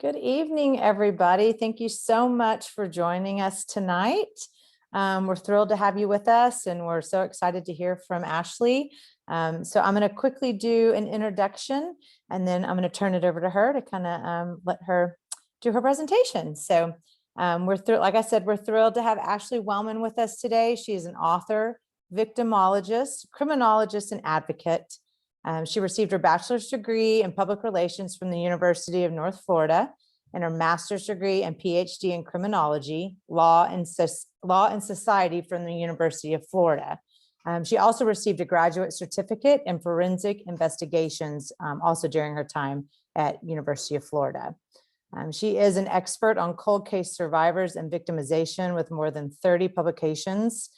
Good evening, everybody. Thank you so much for joining us tonight. We're thrilled to have you with us, and we're so excited to hear from Ashley. So I'm going to quickly do an introduction, and then I'm going to turn it over to her to kind of let her do her presentation. So like I said, we're thrilled to have Ashley Wellman with us today. She's an author, victimologist, criminologist, and advocate. She received her bachelor's degree in public relations from the University of North Florida and her master's degree and PhD in criminology, law and society from the University of Florida. She also received a graduate certificate in forensic investigations, also during her time at University of Florida. She is an expert on cold case survivors and victimization with more than 30 publications.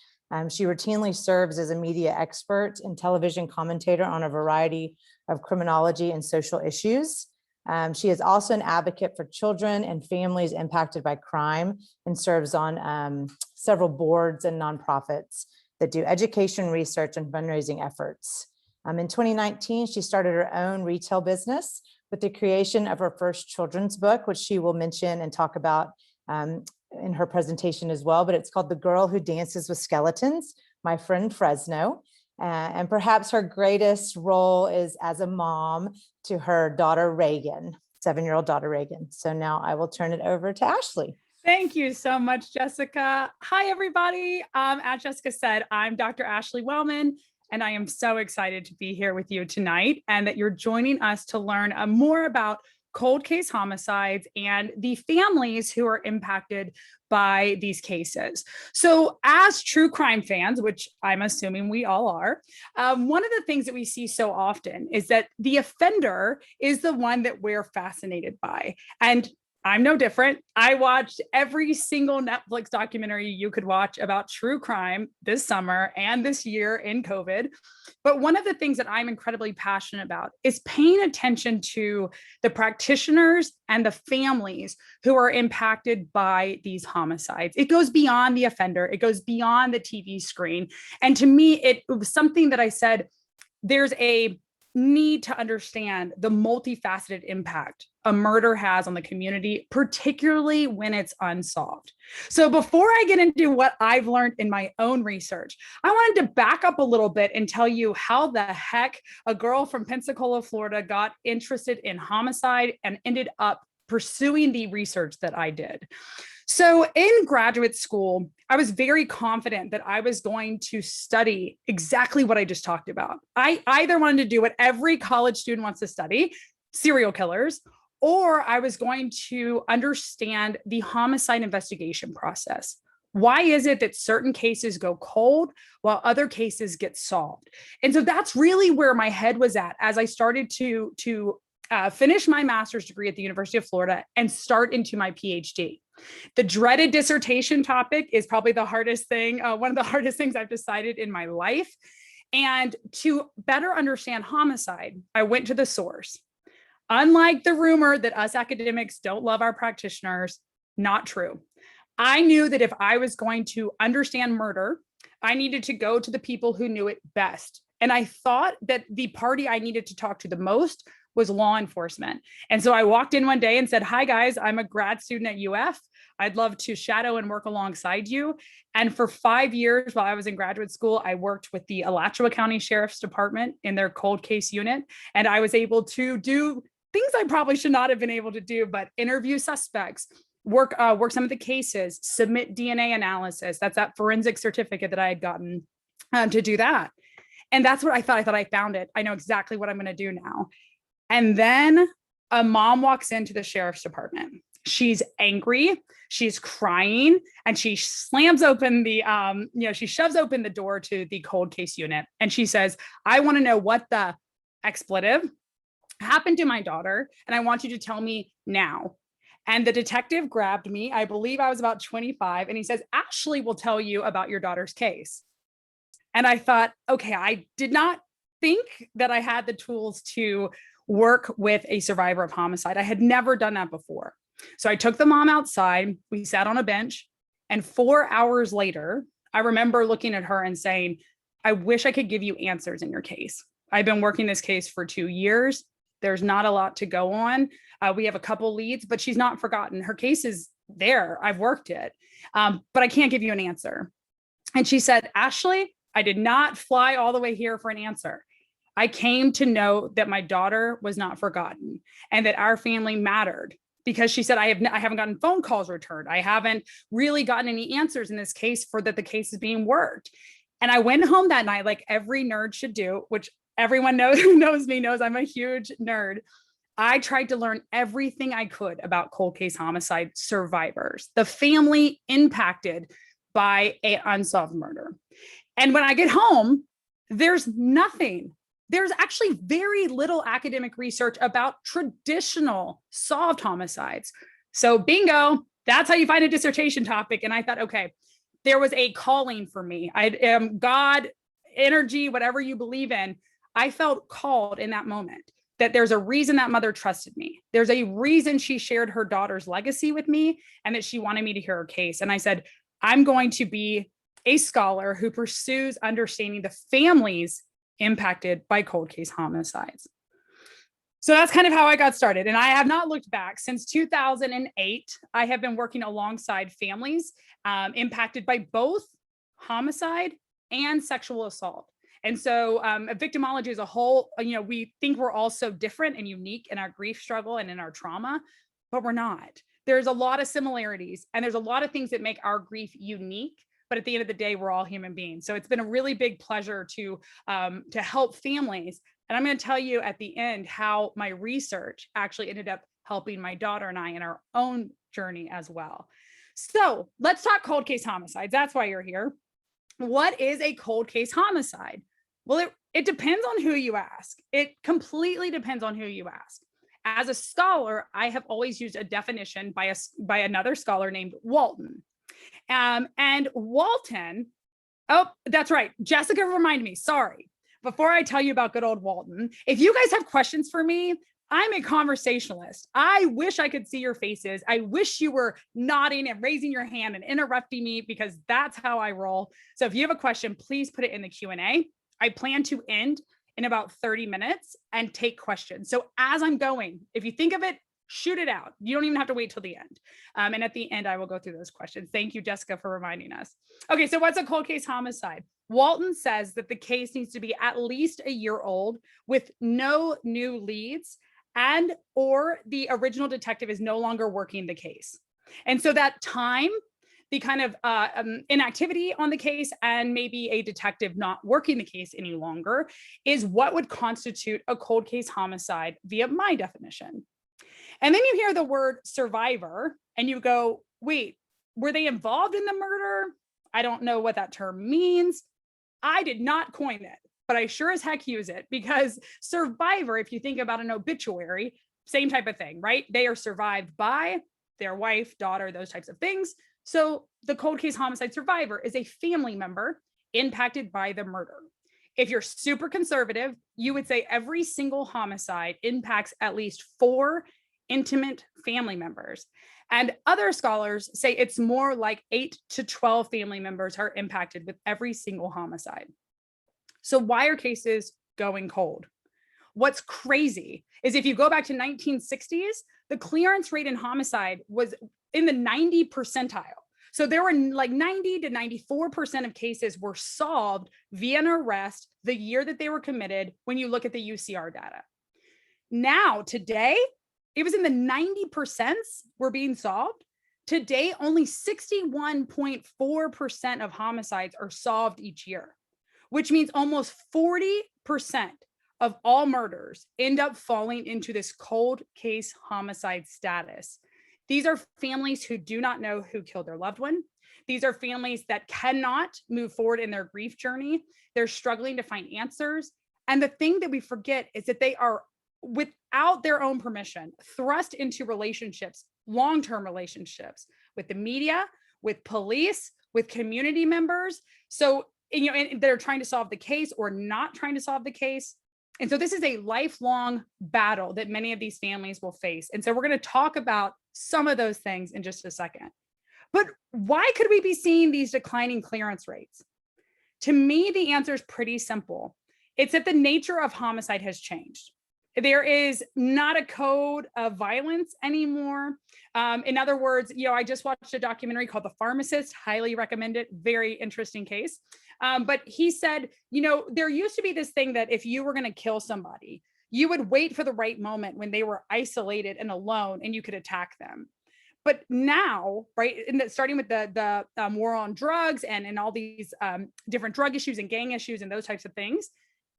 She routinely serves as a media expert and television commentator on a variety of criminology and social issues. She is also an advocate for children and families impacted by crime and serves on several boards and nonprofits that do education, research, and fundraising efforts. In 2019, she started her own retail business with the creation of her first children's book, which she will mention and talk about in her presentation as well, but it's called The Girl Who Dances with Skeletons, My Friend Fresno. And perhaps her greatest role is as a mom to her daughter, Reagan, 7-year-old daughter, Reagan. So now I will turn it over to Ashley. Thank you so much, Jessica. Hi, everybody. As Jessica said, I'm Dr. Ashley Wellman, and I am so excited to be here with you tonight and that you're joining us to learn more about cold case homicides and the families who are impacted by these cases. So as true crime fans, which I'm assuming we all are, one of the things that we see so often is that the offender is the one that we're fascinated by. And I'm no different. I watched every single Netflix documentary you could watch about true crime this summer and this year in COVID. But one of the things that I'm incredibly passionate about is paying attention to the practitioners and the families who are impacted by these homicides. It goes beyond the offender. It goes beyond the TV screen. And to me, it was something that I said, there's a need to understand the multifaceted impact a murder has on the community, particularly when it's unsolved. So before I get into what I've learned in my own research, I wanted to back up a little bit and tell you how the heck a girl from Pensacola, Florida got interested in homicide and ended up pursuing the research that I did. So in graduate school, I was very confident that I was going to study exactly what I just talked about. I either wanted to do what every college student wants to study, serial killers, or I was going to understand the homicide investigation process. Why is it that certain cases go cold while other cases get solved? And so that's really where my head was at as I started to finish my master's degree at the University of Florida and start into my PhD. The dreaded dissertation topic is probably the hardest thing, one of the hardest things I've decided in my life. And to better understand homicide, I went to the source. Unlike the rumor that us academics don't love our practitioners, not true. I knew that if I was going to understand murder, I needed to go to the people who knew it best. And I thought that the party I needed to talk to the most was law enforcement. And so I walked in one day and said, "Hi guys, I'm a grad student at UF. I'd love to shadow and work alongside you." And for 5 years while I was in graduate school, I worked with the Alachua County Sheriff's Department in their cold case unit. And I was able to do things I probably should not have been able to do, but interview suspects, work some of the cases, submit DNA analysis. That's that forensic certificate that I had gotten to do that. And that's what I thought. I thought I found it. I know exactly what I'm going to do now. And then a mom walks into the sheriff's department. She's angry, she's crying, and she slams open the, she shoves open the door to the cold case unit. And she says, "I want to know what the expletive happened to my daughter, and I want you to tell me now." And the detective grabbed me. I believe I was about 25. And he says, "Ashley will tell you about your daughter's case." And I thought, okay, I did not think that I had the tools to work with a survivor of homicide. I had never done that before. So I took the mom outside. We sat on a bench. And 4 hours later, I remember looking at her and saying, "I wish I could give you answers in your case. I've been working this case for 2 years. There's not a lot to go on. We have a couple leads, but she's not forgotten. Her case is there. I've worked it, but I can't give you an answer. And she said, Ashley, I did not fly all the way here for an answer. I came to know that my daughter was not forgotten and that our family mattered, because she said, I haven't gotten phone calls returned. I haven't really gotten any answers in this case for that the case is being worked. And I went home that night, like every nerd should do, which everyone knows who knows me knows I'm a huge nerd. I tried to learn everything I could about cold case homicide survivors, the family impacted by an unsolved murder. And when I get home, there's nothing. There's actually very little academic research about traditional solved homicides. So bingo, that's how you find a dissertation topic. And I thought, okay, there was a calling for me. I am God, energy, whatever you believe in. I felt called in that moment that there's a reason that mother trusted me. There's a reason she shared her daughter's legacy with me and that she wanted me to hear her case. And I said, I'm going to be a scholar who pursues understanding the families impacted by cold case homicides. So that's kind of how I got started. And I have not looked back. Since 2008, I have been working alongside families impacted by both homicide and sexual assault. And so victimology as a whole, we think we're all so different and unique in our grief struggle and in our trauma, but we're not. There's a lot of similarities and there's a lot of things that make our grief unique. But at the end of the day, we're all human beings. So it's been a really big pleasure to help families. And I'm going to tell you at the end how my research actually ended up helping my daughter and I in our own journey as well. So let's talk cold case homicides. That's why you're here. What is a cold case homicide? Well, it depends on who you ask. It completely depends on who you ask. As a scholar, I have always used a definition by another scholar named Walton. And Walton, oh, that's right. Jessica reminded me, sorry. Before I tell you about good old Walton, if you guys have questions for me, I'm a conversationalist. I wish I could see your faces. I wish you were nodding and raising your hand and interrupting me because that's how I roll. So if you have a question, please put it in the Q&A. I plan to end in about 30 minutes and take questions. So as I'm going, if you think of it, shoot it out. You don't even have to wait till the end. And at the end, I will go through those questions. Thank you, Jessica, for reminding us. Okay, so what's a cold case homicide? Walton says that the case needs to be at least a year old with no new leads and or the original detective is no longer working the case. And so that time, the kind of inactivity on the case and maybe a detective not working the case any longer is what would constitute a cold case homicide via my definition. And then you hear the word survivor and you go, wait, were they involved in the murder? I don't know what that term means. I did not coin it, but I sure as heck use it because survivor, if you think about an obituary, same type of thing, right? They are survived by their wife, daughter, those types of things. So the cold case homicide survivor is a family member impacted by the murder. If you're super conservative, you would say every single homicide impacts at least 4 intimate family members. And other scholars say it's more like 8 to 12 family members are impacted with every single homicide. So why are cases going cold? What's crazy is if you go back to 1960s, the clearance rate in homicide was in the 90 percentile. So there were like 90 to 94% of cases were solved via an arrest the year that they were committed when you look at the UCR data. Now, today, it was in the 90% were being solved. Today, only 61.4% of homicides are solved each year, which means almost 40% of all murders end up falling into this cold case homicide status. These are families who do not know who killed their loved one. These are families that cannot move forward in their grief journey. They're struggling to find answers. And the thing that we forget is that they are, without their own permission, thrust into relationships, long-term relationships with the media, with police, with community members. So, and they're trying to solve the case or not trying to solve the case. And so this is a lifelong battle that many of these families will face. And so we're going to talk about some of those things in just a second. But why could we be seeing these declining clearance rates? To me, the answer is pretty simple. It's that the nature of homicide has changed. There is not a code of violence anymore. In other words, I just watched a documentary called The Pharmacist, highly recommend it, very interesting case. But he said, there used to be this thing that if you were going to kill somebody, you would wait for the right moment when they were isolated and alone and you could attack them. But now, right, starting with the war on drugs and all these different drug issues and gang issues and those types of things,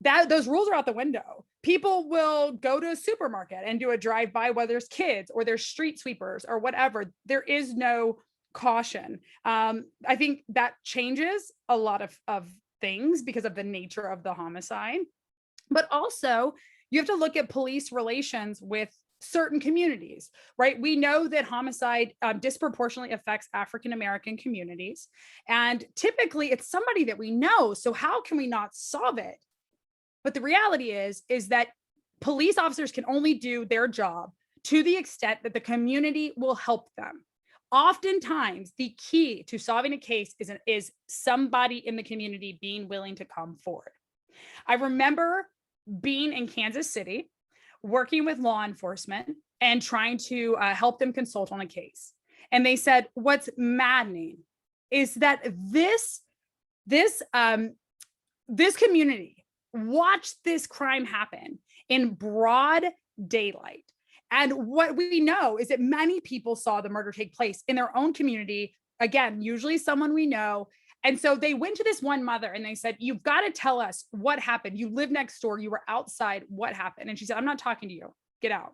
those rules are out the window. People will go to a supermarket and do a drive-by, whether there's kids or there's street sweepers or whatever. There is no caution. I think that changes a lot of things because of the nature of the homicide. But also, you have to look at police relations with certain communities, right? We know that homicide disproportionately affects African-American communities. And typically it's somebody that we know. So how can we not solve it? But the reality is that police officers can only do their job to the extent that the community will help them. Oftentimes, the key to solving a case is somebody in the community being willing to come forward. I remember being in Kansas City, working with law enforcement and trying to help them consult on a case. And they said, what's maddening is that this community watched this crime happen in broad daylight. And what we know is that many people saw the murder take place in their own community. Again, usually someone we know. And so they went to this one mother and they said, you've got to tell us what happened. You live next door. You were outside. What happened? And she said, I'm not talking to you. Get out.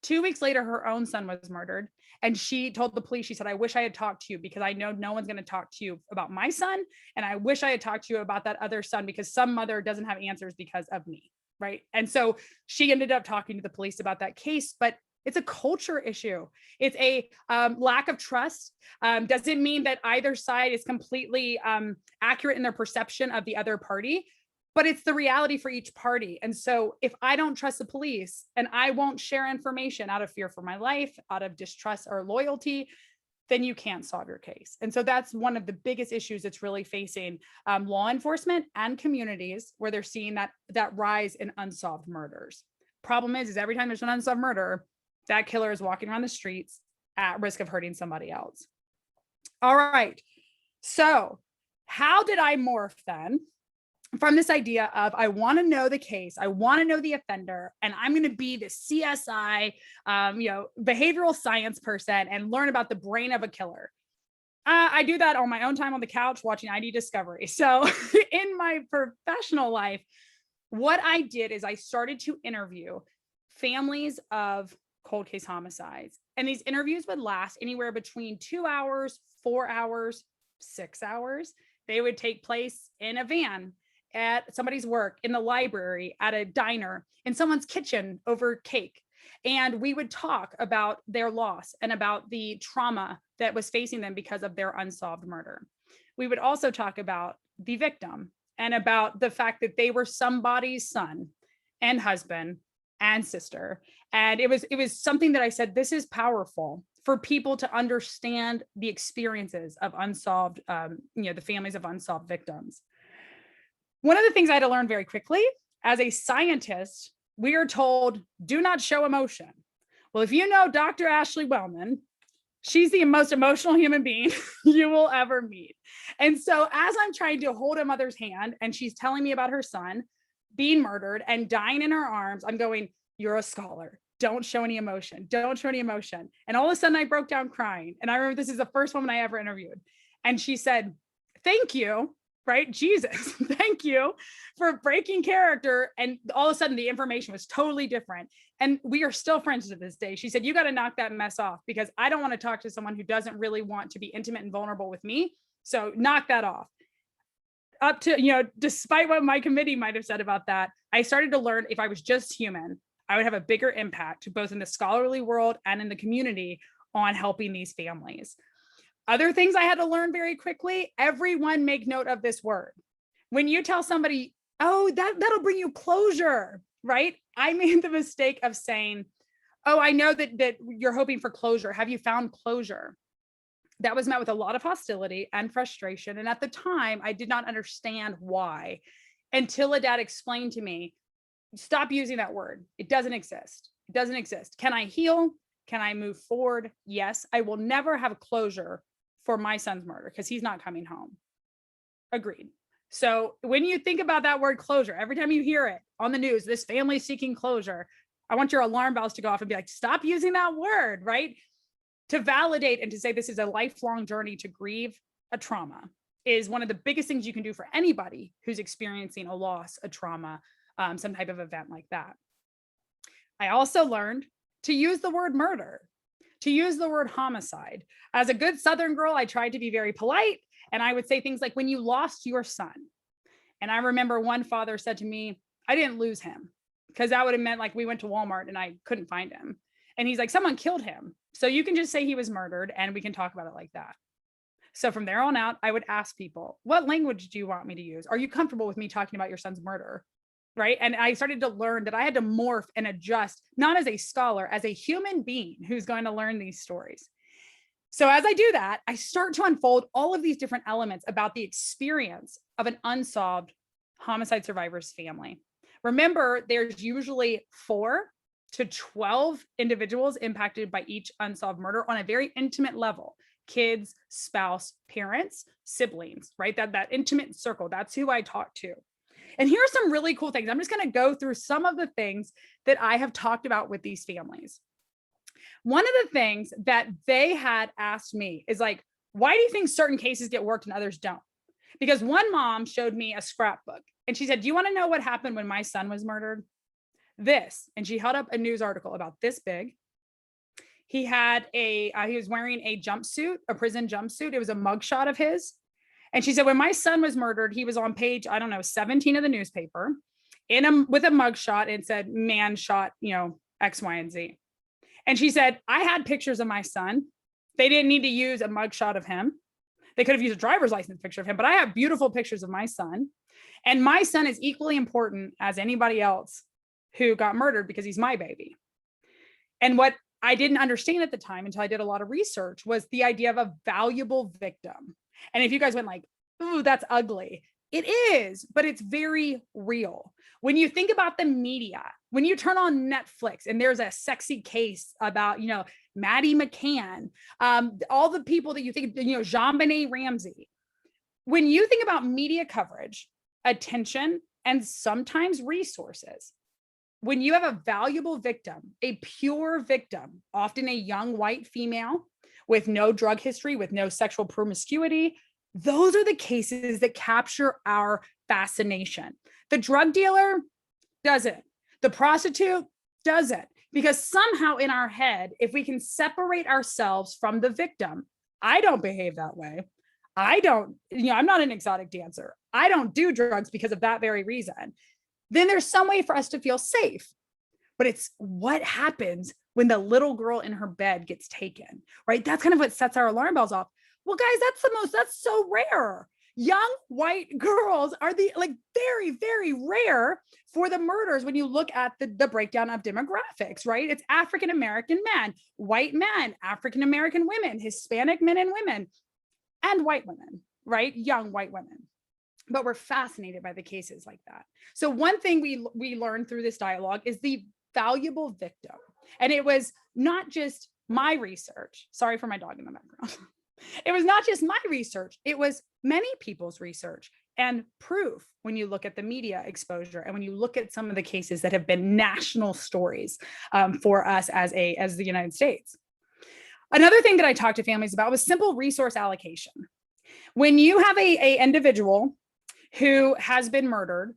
2 weeks later, her own son was murdered. And she told the police, she said, I wish I had talked to you because I know no one's going to talk to you about my son. And I wish I had talked to you about that other son because some mother doesn't have answers because of me. Right. And so she ended up talking to the police about that case, but it's a culture issue. It's a lack of trust. Doesn't mean that either side is completely accurate in their perception of the other party, but it's the reality for each party. And so if I don't trust the police and I won't share information out of fear for my life, out of distrust or loyalty, then you can't solve your case. And so that's one of the biggest issues that's really facing law enforcement and communities where they're seeing that rise in unsolved murders. Problem is every time there's an unsolved murder, that killer is walking around the streets at risk of hurting somebody else. All right. So how did I morph then from this idea of I want to know the case, I want to know the offender, and I'm going to be the CSI, behavioral science person and learn about the brain of a killer. I do that on my own time on the couch watching ID Discovery. So in my professional life, what I did is I started to interview families of cold case homicides. And these interviews would last anywhere between 2 hours, 4 hours, 6 hours. They would take place in a van, at somebody's work, in the library, at a diner, in someone's kitchen over cake. And we would talk about their loss and about the trauma that was facing them because of their unsolved murder. We would also talk about the victim and about the fact that they were somebody's son and husband and sister. And it was something that I said, this is powerful for people to understand the experiences of unsolved, the families of unsolved victims. One of the things I had to learn very quickly as a scientist, we are told, do not show emotion. Well, if you know Dr. Ashley Wellman, she's the most emotional human being you will ever meet. And so as I'm trying to hold a mother's hand and she's telling me about her son being murdered and dying in her arms, I'm going, you're a scholar. Don't show any emotion. Don't show any emotion. And all of a sudden I broke down crying. And I remember this is the first woman I ever interviewed. And she said, thank you. Right? Jesus, thank you for breaking character. And all of a sudden the information was totally different. And we are still friends to this day. She said, you got to knock that mess off because I don't want to talk to someone who doesn't really want to be intimate and vulnerable with me. So knock that off. Up to, despite what my committee might have said about that, I started to learn if I was just human, I would have a bigger impact both in the scholarly world and in the community on helping these families. Other things I had to learn very quickly, everyone make note of this word. When you tell somebody, oh, that'll bring you closure, right? I made the mistake of saying, oh, I know that you're hoping for closure. Have you found closure? That was met with a lot of hostility and frustration. And at the time, I did not understand why until a dad explained to me, Stop using that word. It doesn't exist. It doesn't exist. Can I heal? Can I move forward? Yes. I will never have closure for my son's murder because he's not coming home. Agreed. So when you think about that word closure, every time you hear it on the news, this family seeking closure, I want your alarm bells to go off and be like, stop using that word, right? To validate and to say this is a lifelong journey to grieve a trauma is one of the biggest things you can do for anybody who's experiencing a loss, a trauma, some type of event like that. I also learned to use the word murder, to use the word homicide. As a good Southern girl, I tried to be very polite, and I would say things like, when you lost your son. And I remember one father said to me, I didn't lose him, because that would have meant like we went to Walmart and I couldn't find him. And he's like, someone killed him. So you can just say he was murdered and we can talk about it like that. So from there on out, I would ask people, what language do you want me to use? Are you comfortable with me talking about your son's murder? Right. And I started to learn that I had to morph and adjust, not as a scholar, as a human being who's going to learn these stories. So as I do that, I start to unfold all of these different elements about the experience of an unsolved homicide survivor's family. Remember, there's usually 4 to 12 individuals impacted by each unsolved murder on a very intimate level. Kids, spouse, parents, siblings, right? That intimate circle, that's who I talk to. And here are some really cool things. I'm just going to go through some of the things that I have talked about with these families. One of the things that they had asked me is like, why do you think certain cases get worked and others don't? Because one mom showed me a scrapbook and she said, do you want to know what happened when my son was murdered? This. And she held up a news article about this big. He was wearing a jumpsuit, a prison jumpsuit. It was a mugshot of his. And she said, when my son was murdered, he was on page, 17 of the newspaper with a mugshot and said, man shot, X, Y, and Z. And she said, I had pictures of my son. They didn't need to use a mugshot of him. They could have used a driver's license picture of him, but I have beautiful pictures of my son. And my son is equally important as anybody else who got murdered because he's my baby. And what I didn't understand at the time until I did a lot of research was the idea of a valuable victim. And if you guys went like, ooh, that's ugly. It is, but it's very real. When you think about the media, when you turn on Netflix and there's a sexy case about, Maddie McCann, all the people that you think, JonBenet Ramsey, when you think about media coverage, attention, and sometimes resources, when you have a valuable victim, a pure victim, often a young white female with no drug history, with no sexual promiscuity, those are the cases that capture our fascination. The drug dealer doesn't. The prostitute doesn't. Because somehow in our head, if we can separate ourselves from the victim, I don't behave that way. I'm not an exotic dancer. I don't do drugs because of that very reason. Then there's some way for us to feel safe. But it's what happens when the little girl in her bed gets taken, right? That's kind of what sets our alarm bells off. Well, guys, that's so rare. Young white girls are very, very rare for the murders when you look at the breakdown of demographics, right? It's African-American men, white men, African-American women, Hispanic men and women, and white women, right? Young white women. But we're fascinated by the cases like that. So one thing we learned through this dialogue is the valuable victim. And it was not just my research. Sorry for my dog in the background. It was not just my research. It was many people's research and proof when you look at the media exposure and when you look at some of the cases that have been national stories for us as the United States. Another thing that I talked to families about was simple resource allocation. When you have a individual who has been murdered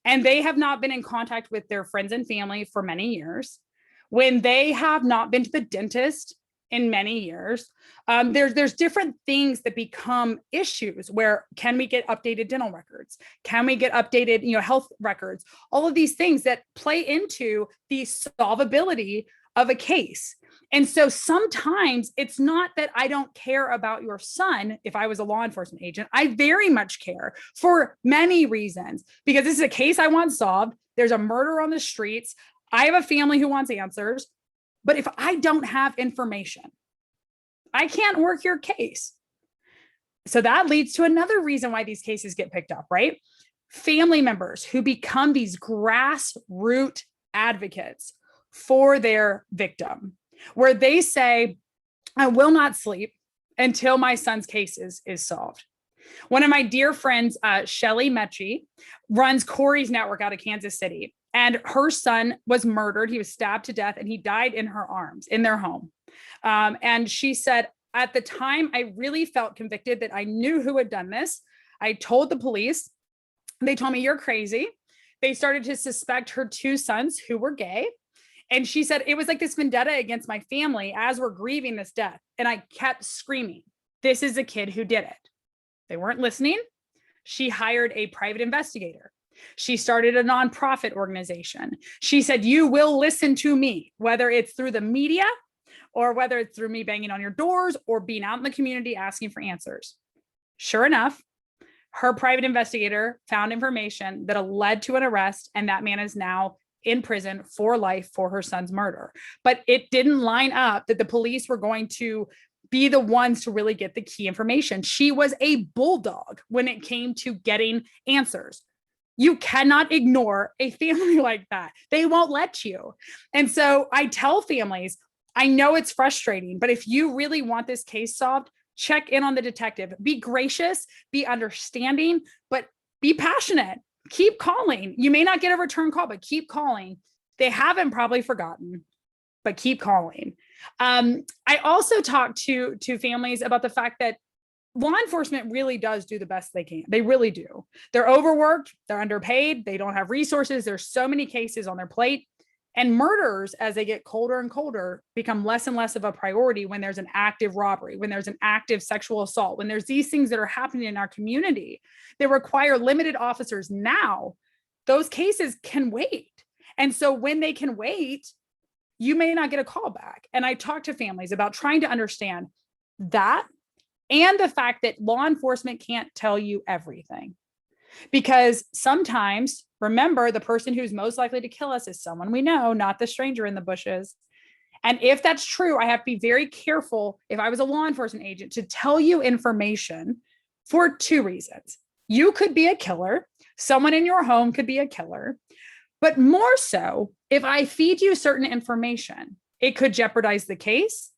and they have not been in contact with their friends and family for many years, when they have not been to the dentist in many years, there's different things that become issues where can we get updated dental records? Can we get updated, health records? All of these things that play into the solvability of a case. And so sometimes it's not that I don't care about your son. If I was a law enforcement agent, I very much care for many reasons, because this is a case I want solved. There's a murder on the streets. I have a family who wants answers. But if I don't have information, I can't work your case. So that leads to another reason why these cases get picked up, right? family members who become these grassroots advocates for their victim, where they say, I will not sleep until my son's case is solved. One of my dear friends, Shelly Mechie, runs Corey's Network out of Kansas City, and her son was murdered. He was stabbed to death, and he died in her arms in their home. And she said, at the time, I really felt convicted that I knew who had done this. I told the police. They told me, you're crazy. They started to suspect her two sons who were gay. And she said, it was like this vendetta against my family as we're grieving this death. And I kept screaming, this is a kid who did it. They weren't listening. She hired a private investigator. She started a nonprofit organization. She said, you will listen to me, whether it's through the media or whether it's through me banging on your doors or being out in the community asking for answers. Sure enough, her private investigator found information that led to an arrest, and that man is now in prison for life for her son's murder. But it didn't line up that the police were going to be the ones to really get the key information. She was a bulldog when it came to getting answers. You cannot ignore a family like that. They won't let you. And so I tell families, I know it's frustrating, but if you really want this case solved, check in on the detective. Be gracious, be understanding, but be passionate. Keep calling. You may not get a return call, but keep calling. They haven't probably forgotten, but keep calling. I also talk to families about the fact that law enforcement really does do the best they can. They really do. They're overworked, they're underpaid, they don't have resources. There's so many cases on their plate. And murders, as they get colder and colder, become less and less of a priority when there's an active robbery, when there's an active sexual assault, when there's these things that are happening in our community that require limited officers now. Those cases can wait. And so when they can wait, you may not get a call back. And I talk to families about trying to understand that and the fact that law enforcement can't tell you everything. Because sometimes, remember, the person who's most likely to kill us is someone we know, not the stranger in the bushes. And if that's true, I have to be very careful, if I was a law enforcement agent, to tell you information for two reasons. You could be a killer. Someone in your home could be a killer. But more so, if I feed you certain information, it could jeopardize the case,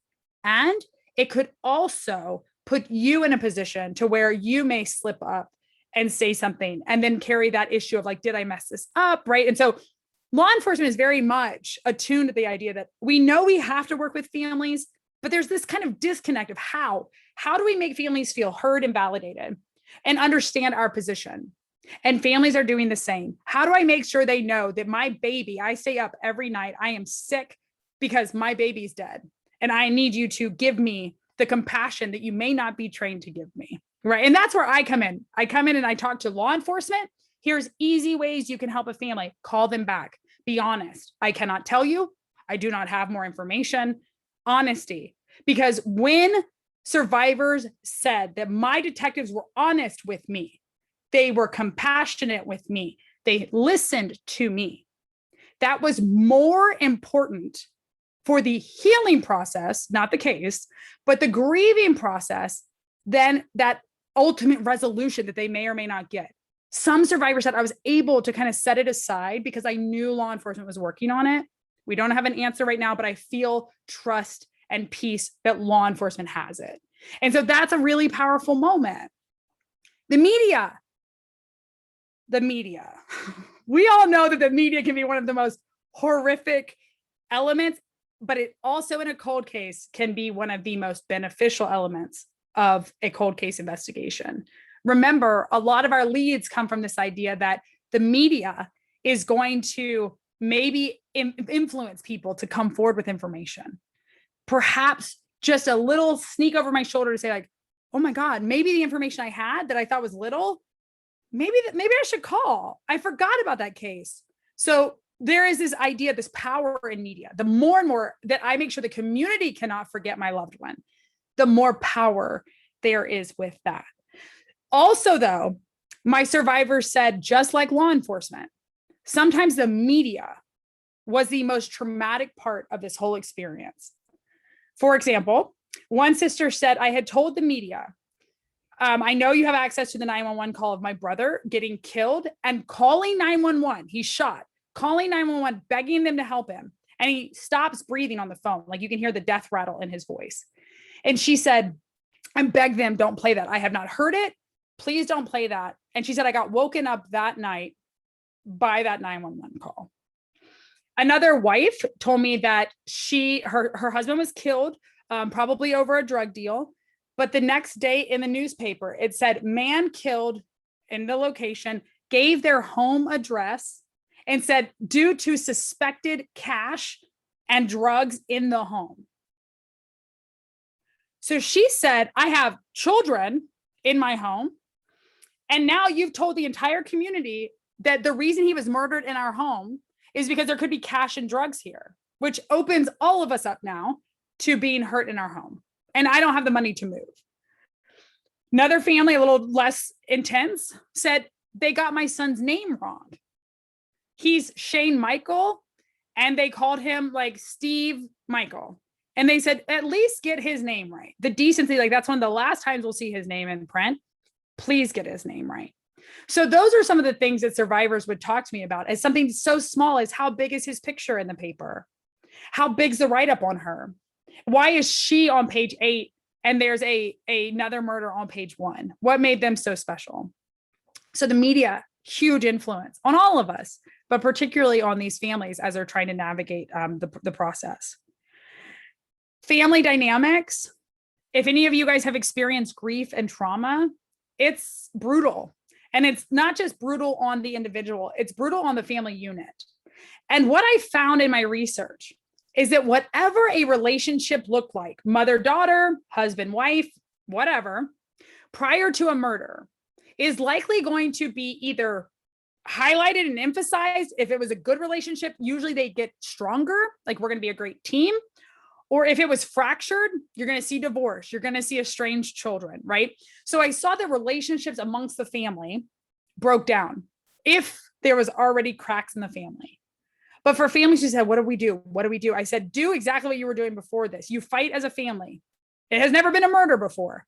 and it could also put you in a position to where you may slip up and say something and then carry that issue of like, did I mess this up? Right. And so law enforcement is very much attuned to the idea that we know we have to work with families, but there's this kind of disconnect of how do we make families feel heard and validated and understand our position? And families are doing the same. How do I make sure they know that my baby, I stay up every night, I am sick because my baby's dead, and I need you to give me the compassion that you may not be trained to give me. Right. And that's where I come in. I come in and I talk to law enforcement. Here's easy ways you can help a family. Call them back. Be honest. I cannot tell you. I do not have more information. Honesty. Because when survivors said that my detectives were honest with me, they were compassionate with me, they listened to me, that was more important for the healing process, not the case, but the grieving process, than that ultimate resolution that they may or may not get. Some survivors said I was able to kind of set it aside because I knew law enforcement was working on it. We don't have an answer right now, but I feel trust and peace that law enforcement has it. And so that's a really powerful moment. The media. We all know that the media can be one of the most horrific elements, but it also in a cold case can be one of the most beneficial elements of a cold case investigation. Remember, a lot of our leads come from this idea that the media is going to maybe influence people to come forward with information. Perhaps just a little sneak over my shoulder to say like, oh my God, maybe the information I had that I thought was little, maybe I should call. I forgot about that case. So there is this idea, this power in media. The more and more that I make sure the community cannot forget my loved one, the more power there is with that. Also, though, my survivors said, just like law enforcement, sometimes the media was the most traumatic part of this whole experience. For example, one sister said, I had told the media I know you have access to the 911 call of my brother getting killed and calling 911. He's shot, calling 911, begging them to help him. And he stops breathing on the phone. Like you can hear the death rattle in his voice. And she said, I begged them, don't play that. I have not heard it. Please don't play that. And she said, I got woken up that night by that 911 call. Another wife told me that her husband was killed, probably over a drug deal. But the next day in the newspaper, it said man killed in the location, gave their home address and said due to suspected cash and drugs in the home. So she said, I have children in my home. And now you've told the entire community that the reason he was murdered in our home is because there could be cash and drugs here, which opens all of us up now to being hurt in our home. And I don't have the money to move. Another family, a little less intense, said they got my son's name wrong. He's Shane Michael, and they called him like Steve Michael. And they said, at least get his name right. The decency, like that's one of the last times we'll see his name in print. Please get his name right. So those are some of the things that survivors would talk to me about as something so small as how big is his picture in the paper? How big's the write-up on her? Why is she on page 8 and there's another murder on page 1? What made them so special? So the media, huge influence on all of us, but particularly on these families as they're trying to navigate the process. Family dynamics. If any of you guys have experienced grief and trauma, it's brutal. And it's not just brutal on the individual, it's brutal on the family unit. And what I found in my research is that whatever a relationship looked like, mother-daughter, husband-wife, whatever, prior to a murder is likely going to be either highlighted and emphasized. If it was a good relationship, usually they get stronger, like we're going to be a great team. Or if it was fractured, you're going to see divorce. You're going to see estranged children, right? So I saw that relationships amongst the family broke down if there was already cracks in the family. But for families who said, what do we do? What do we do? I said, do exactly what you were doing before this. You fight as a family. It has never been a murder before.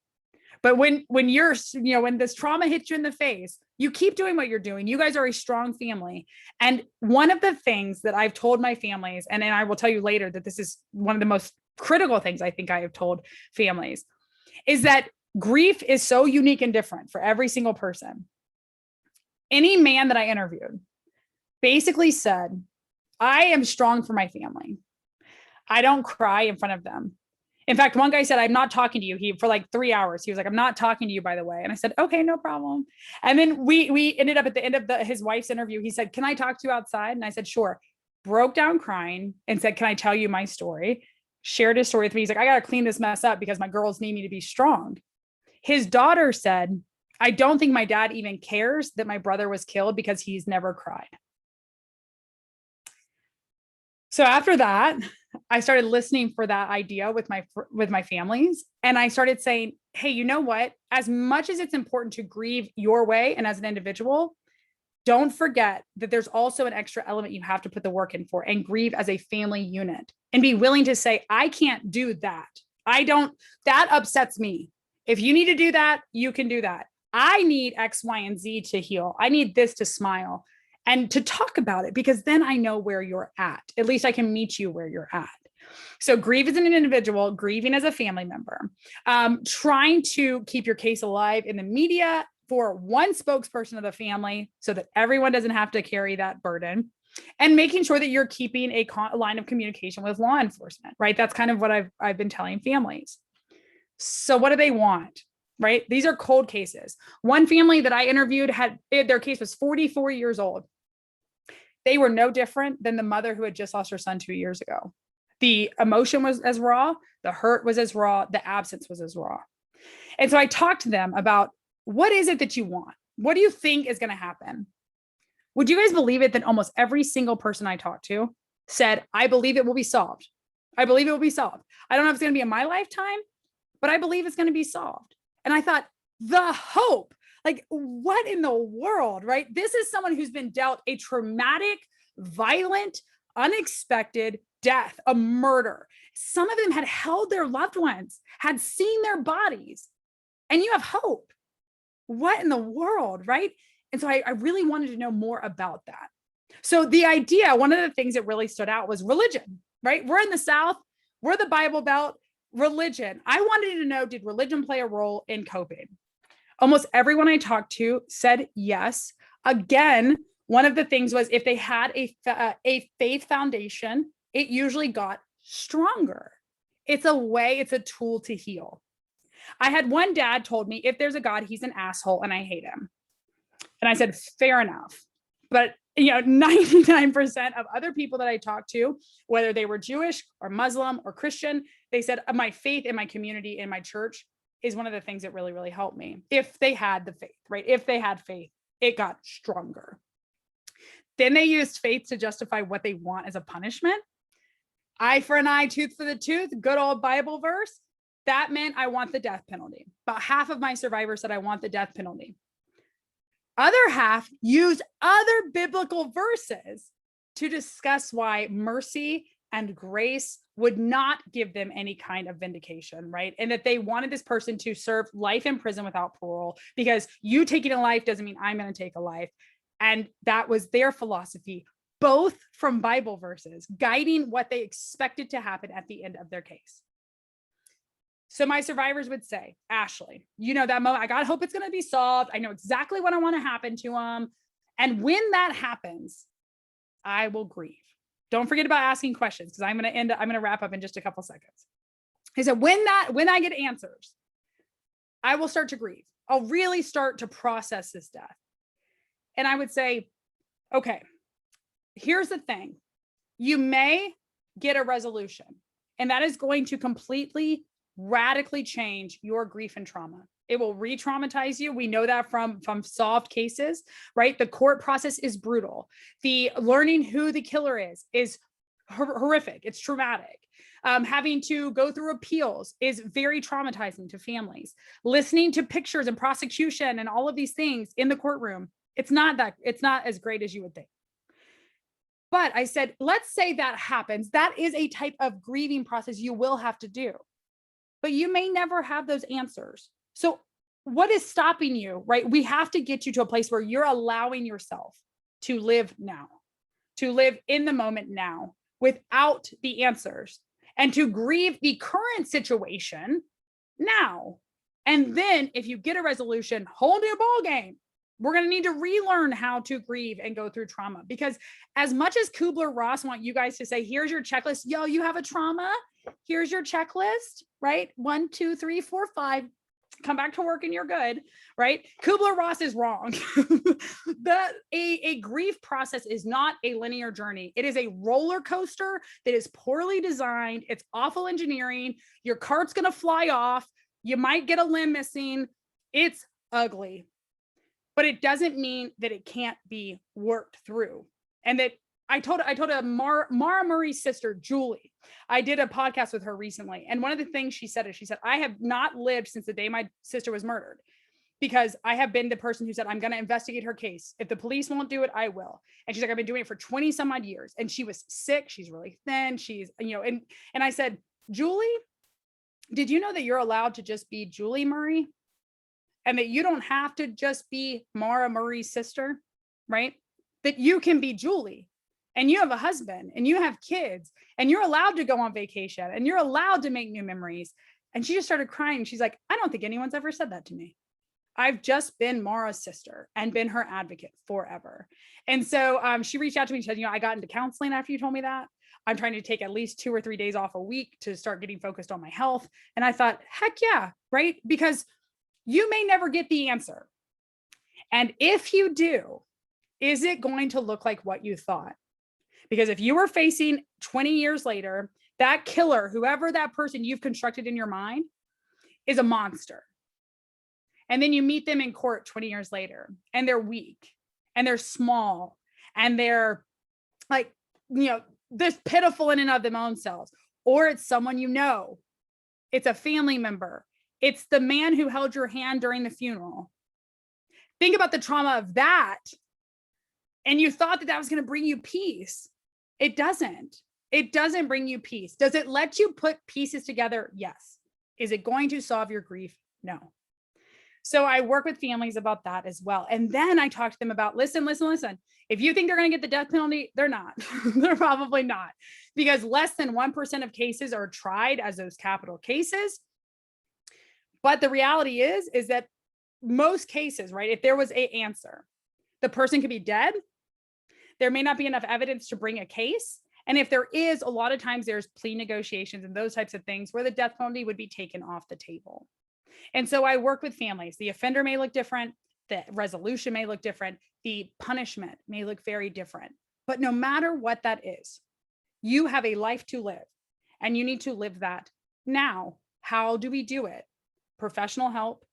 But when this trauma hits you in the face, you keep doing what you're doing. You guys are a strong family. And one of the things that I've told my families, and I will tell you later that this is one of the most critical things I think I have told families, is that grief is so unique and different for every single person. Any man that I interviewed basically said, I am strong for my family. I don't cry in front of them. In fact, one guy said, I'm not talking to you. For like 3 hours, he was like, I'm not talking to you, by the way. And I said, okay, no problem. And then we ended up at the end of his wife's interview. He said, can I talk to you outside? And I said, sure. Broke down crying and said, can I tell you my story? Shared his story with me. He's like, I got to clean this mess up because my girls need me to be strong. His daughter said, I don't think my dad even cares that my brother was killed because he's never cried. So after that, I started listening for that idea with my families. And I started saying, hey, you know what? As much as it's important to grieve your way and as an individual, don't forget that there's also an extra element you have to put the work in for and grieve as a family unit and be willing to say, I can't do that. That upsets me. If you need to do that, you can do that. I need X, Y, and Z to heal. I need this to smile. And to talk about it, because then I know where you're at. At least I can meet you where you're at. So grieve as an individual, grieving as a family member, trying to keep your case alive in the media for one spokesperson of the family so that everyone doesn't have to carry that burden, and making sure that you're keeping a line of communication with law enforcement, right? That's kind of what I've been telling families. So what do they want? Right? These are cold cases. One family that I interviewed their case was 44 years old. They were no different than the mother who had just lost her son 2 years ago. The emotion was as raw. The hurt was as raw. The absence was as raw. And so I talked to them about, what is it that you want? What do you think is going to happen? Would you guys believe it that almost every single person I talked to said, I believe it will be solved. I believe it will be solved. I don't know if it's going to be in my lifetime, but I believe it's going to be solved. And I thought, the hope, like what in the world, right? This is someone who's been dealt a traumatic, violent, unexpected death, a murder. Some of them had held their loved ones, had seen their bodies, and you have hope. what in the world, right? And so I really wanted to know more about that. So the idea, one of the things that really stood out was religion, right? We're in the South, we're the Bible Belt, religion. I wanted to know, did religion play a role in coping? Almost everyone I talked to said yes. Again, one of the things was if they had a faith foundation, it usually got stronger. It's a way, it's a tool to heal. I had one dad told me, if there's a God, he's an asshole and I hate him. And I said, fair enough. But 99% of other people that I talked to, whether they were Jewish or Muslim or Christian, they said my faith in my community, in my church, is one of the things that really, really helped me. If they had the faith, right? If they had faith, it got stronger. Then they used faith to justify what they want as a punishment. Eye for an eye, tooth for the tooth, good old Bible verse. That meant I want the death penalty. About half of my survivors said I want the death penalty. Other half used other biblical verses to discuss why mercy and grace would not give them any kind of vindication, right? And that they wanted this person to serve life in prison without parole, because you taking a life doesn't mean I'm going to take a life. And that was their philosophy, both from Bible verses, guiding what they expected to happen at the end of their case. So my survivors would say, Ashley, that moment, I gotta hope it's going to be solved. I know exactly what I want to happen to them. And when that happens, I will grieve. Don't forget about asking questions, because I'm going to wrap up in just a couple seconds. He said, when I get answers, I will start to grieve. I'll really start to process this death. And I would say, okay, here's the thing. You may get a resolution, and that is going to completely radically change your grief and trauma. It will re-traumatize you. We know that from solved cases, right? The court process is brutal. The learning who the killer is horrific. It's traumatic. Having to go through appeals is very traumatizing to families. Listening to pictures and prosecution and all of these things in the courtroom, it's not as great as you would think. But I said, let's say that happens. That is a type of grieving process you will have to do. But you may never have those answers. So what is stopping you, right? We have to get you to a place where you're allowing yourself to live now, to live in the moment now without the answers, and to grieve the current situation now. And then if you get a resolution, whole new ball game. We're going to need to relearn how to grieve and go through trauma, because as much as Kubler-Ross want you guys to say, here's your checklist. Yo, you have a trauma. Here's your checklist, right? 1, 2, 3, 4, 5. Come back to work and you're good, right? Kubler-Ross is wrong. A grief process is not a linear journey. It is a roller coaster that is poorly designed. It's awful engineering. Your cart's going to fly off. You might get a limb missing. It's ugly. But it doesn't mean that it can't be worked through. And that I told Mara Murray's sister, Julie, I did a podcast with her recently. And one of the things she said, I have not lived since the day my sister was murdered, because I have been the person who said, I'm going to investigate her case. If the police won't do it, I will. And she's like, I've been doing it for 20 some odd years. And she was sick. She's really thin. She's, and I said, Julie, did you know that you're allowed to just be Julie Murray? And that you don't have to just be Mara Murray's sister, right? That you can be Julie, and you have a husband, and you have kids, and you're allowed to go on vacation, and you're allowed to make new memories. And she just started crying. She's like, I don't think anyone's ever said that to me. I've just been Mara's sister and been her advocate forever. And so she reached out to me and said, I got into counseling after you told me that. I'm trying to take at least 2 or 3 days off a week to start getting focused on my health. And I thought, heck yeah, right? Because you may never get the answer. And if you do, is it going to look like what you thought? Because if you were facing 20 years later, that killer, whoever that person you've constructed in your mind, is a monster. And then you meet them in court 20 years later, and they're weak, and they're small, and they're like, this pitiful in and of them own selves. Or it's someone it's a family member. It's the man who held your hand during the funeral. Think about the trauma of that. And you thought that was going to bring you peace. It doesn't. It doesn't bring you peace. Does it let you put pieces together? Yes. Is it going to solve your grief? No. So I work with families about that as well. And then I talk to them about, listen. If you think they're going to get the death penalty, they're not. They're probably not, because less than 1% of cases are tried as those capital cases. But the reality is that most cases, right, if there was an answer, the person could be dead. There may not be enough evidence to bring a case. And if there is, a lot of times there's plea negotiations and those types of things where the death penalty would be taken off the table. And so I work with families. The offender may look different. The resolution may look different. The punishment may look very different. But no matter what that is, you have a life to live, and you need to live that now. How do we do it? Professional help,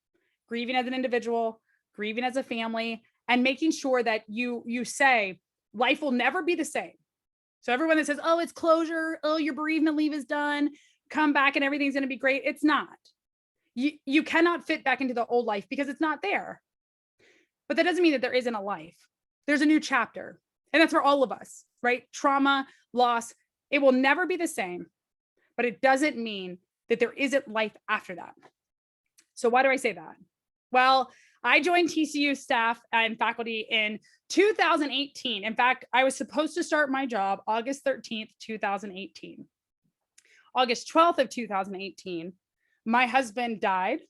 grieving as an individual, grieving as a family, and making sure that you say life will never be the same. So everyone that says, oh, it's closure, oh, your bereavement leave is done, come back and everything's going to be great. It's not. You cannot fit back into the old life because it's not there. But that doesn't mean that there isn't a life. There's a new chapter. And that's for all of us, right? Trauma, loss, it will never be the same, but it doesn't mean that there isn't life after that. So why do I say that? Well, I joined TCU staff and faculty in 2018. In fact, I was supposed to start my job August 13th, 2018. August 12th of 2018, my husband died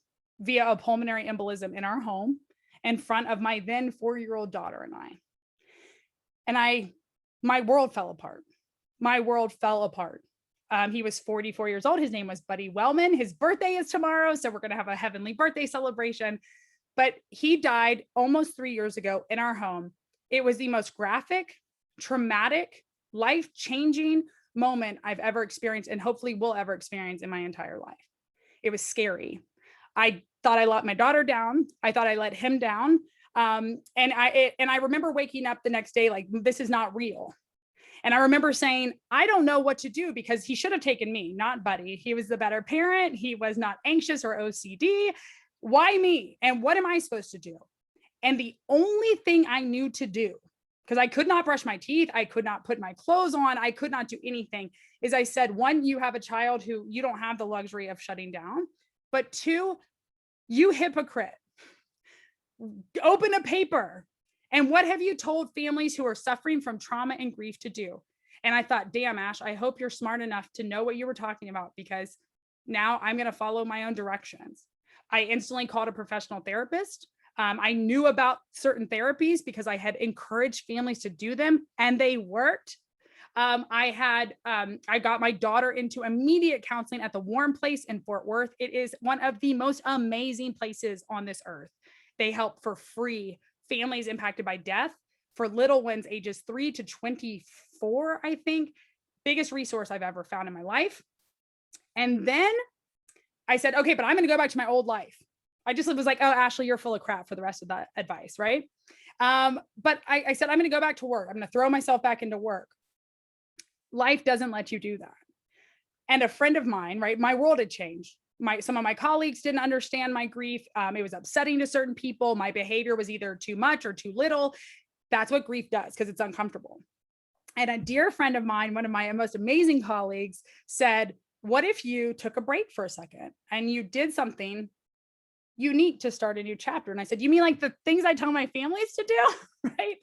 via a pulmonary embolism in our home in front of my then 4-year-old daughter and I. And my world fell apart. My world fell apart. He was 44 years old. His name was Buddy Wellman. His birthday is tomorrow, so we're going to have a heavenly birthday celebration. But he died almost 3 years ago in our home. It was the most graphic, traumatic, life-changing moment I've ever experienced, and hopefully will ever experience in my entire life. It was scary. I thought I let my daughter down. I thought I let him down. And I remember waking up the next day like, this is not real. And I remember saying, I don't know what to do, because he should have taken me, not Buddy. He was the better parent. He was not anxious or OCD. Why me? And what am I supposed to do? And the only thing I knew to do, because I could not brush my teeth, I could not put my clothes on, I could not do anything, is I said, one, you have a child who you don't have the luxury of shutting down. But two, you hypocrite, open a paper. And what have you told families who are suffering from trauma and grief to do? And I thought, damn, Ash, I hope you're smart enough to know what you were talking about, because now I'm going to follow my own directions. I instantly called a professional therapist. I knew about certain therapies because I had encouraged families to do them, and they worked. I got my daughter into immediate counseling at the Warm Place in Fort Worth. It is one of the most amazing places on this earth. They help for free families impacted by death for little ones ages 3 to 24, I think. Biggest resource I've ever found in my life. And then I said, okay, but I'm going to go back to my old life. I just was like, oh, Ashley, you're full of crap for the rest of that advice, right? But I said, I'm going to go back to work. I'm going to throw myself back into work. Life doesn't let you do that. And a friend of mine, right, my world had changed. Some of my colleagues didn't understand my grief. It was upsetting to certain people. My behavior was either too much or too little. That's what grief does, because it's uncomfortable. And a dear friend of mine, one of my most amazing colleagues, said, what if you took a break for a second and you did something unique to start a new chapter? And I said, you mean like the things I tell my families to do? Right.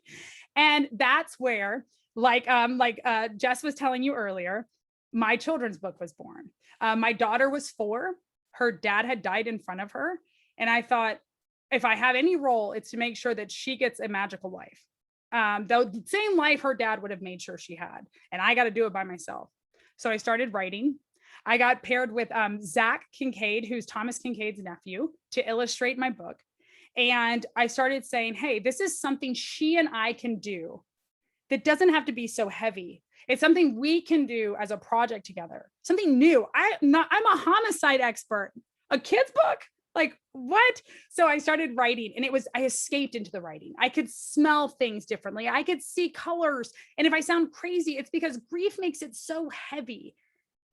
And that's where, like Jess was telling you earlier, my children's book was born. My daughter was 4. Her dad had died in front of her. And I thought, if I have any role, it's to make sure that she gets a magical life. The same life her dad would have made sure she had. And I got to do it by myself. So I started writing. I got paired with Zach Kincaid, who's Thomas Kincaid's nephew, to illustrate my book. And I started saying, hey, this is something she and I can do that doesn't have to be so heavy. It's something we can do as a project together, something new. I'm a homicide expert, a kid's book, like what? So I started writing, and I escaped into the writing. I could smell things differently. I could see colors. And if I sound crazy, it's because grief makes it so heavy.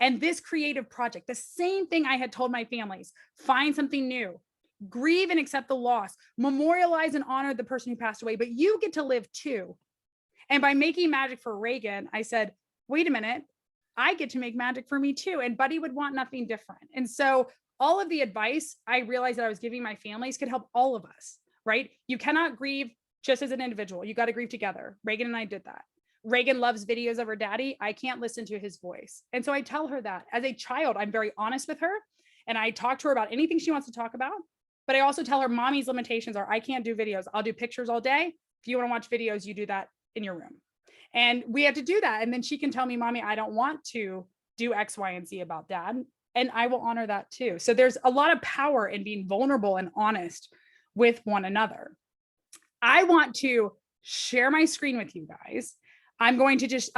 And this creative project, the same thing I had told my families, find something new, grieve and accept the loss, memorialize and honor the person who passed away, but you get to live too. And by making magic for Reagan, I said, wait a minute, I get to make magic for me too. And Buddy would want nothing different. And so all of the advice I realized that I was giving my families could help all of us, right? You cannot grieve just as an individual. You got to grieve together. Reagan and I did that. Reagan loves videos of her daddy. I can't listen to his voice. And so I tell her that as a child, I'm very honest with her and I talk to her about anything she wants to talk about. But I also tell her mommy's limitations are I can't do videos. I'll do pictures all day. If you want to watch videos, you do that in your room. And we have to do that. And then she can tell me, mommy, I don't want to do X, Y, and Z about dad. And I will honor that too. So there's a lot of power in being vulnerable and honest with one another. I want to share my screen with you guys. I'm going to just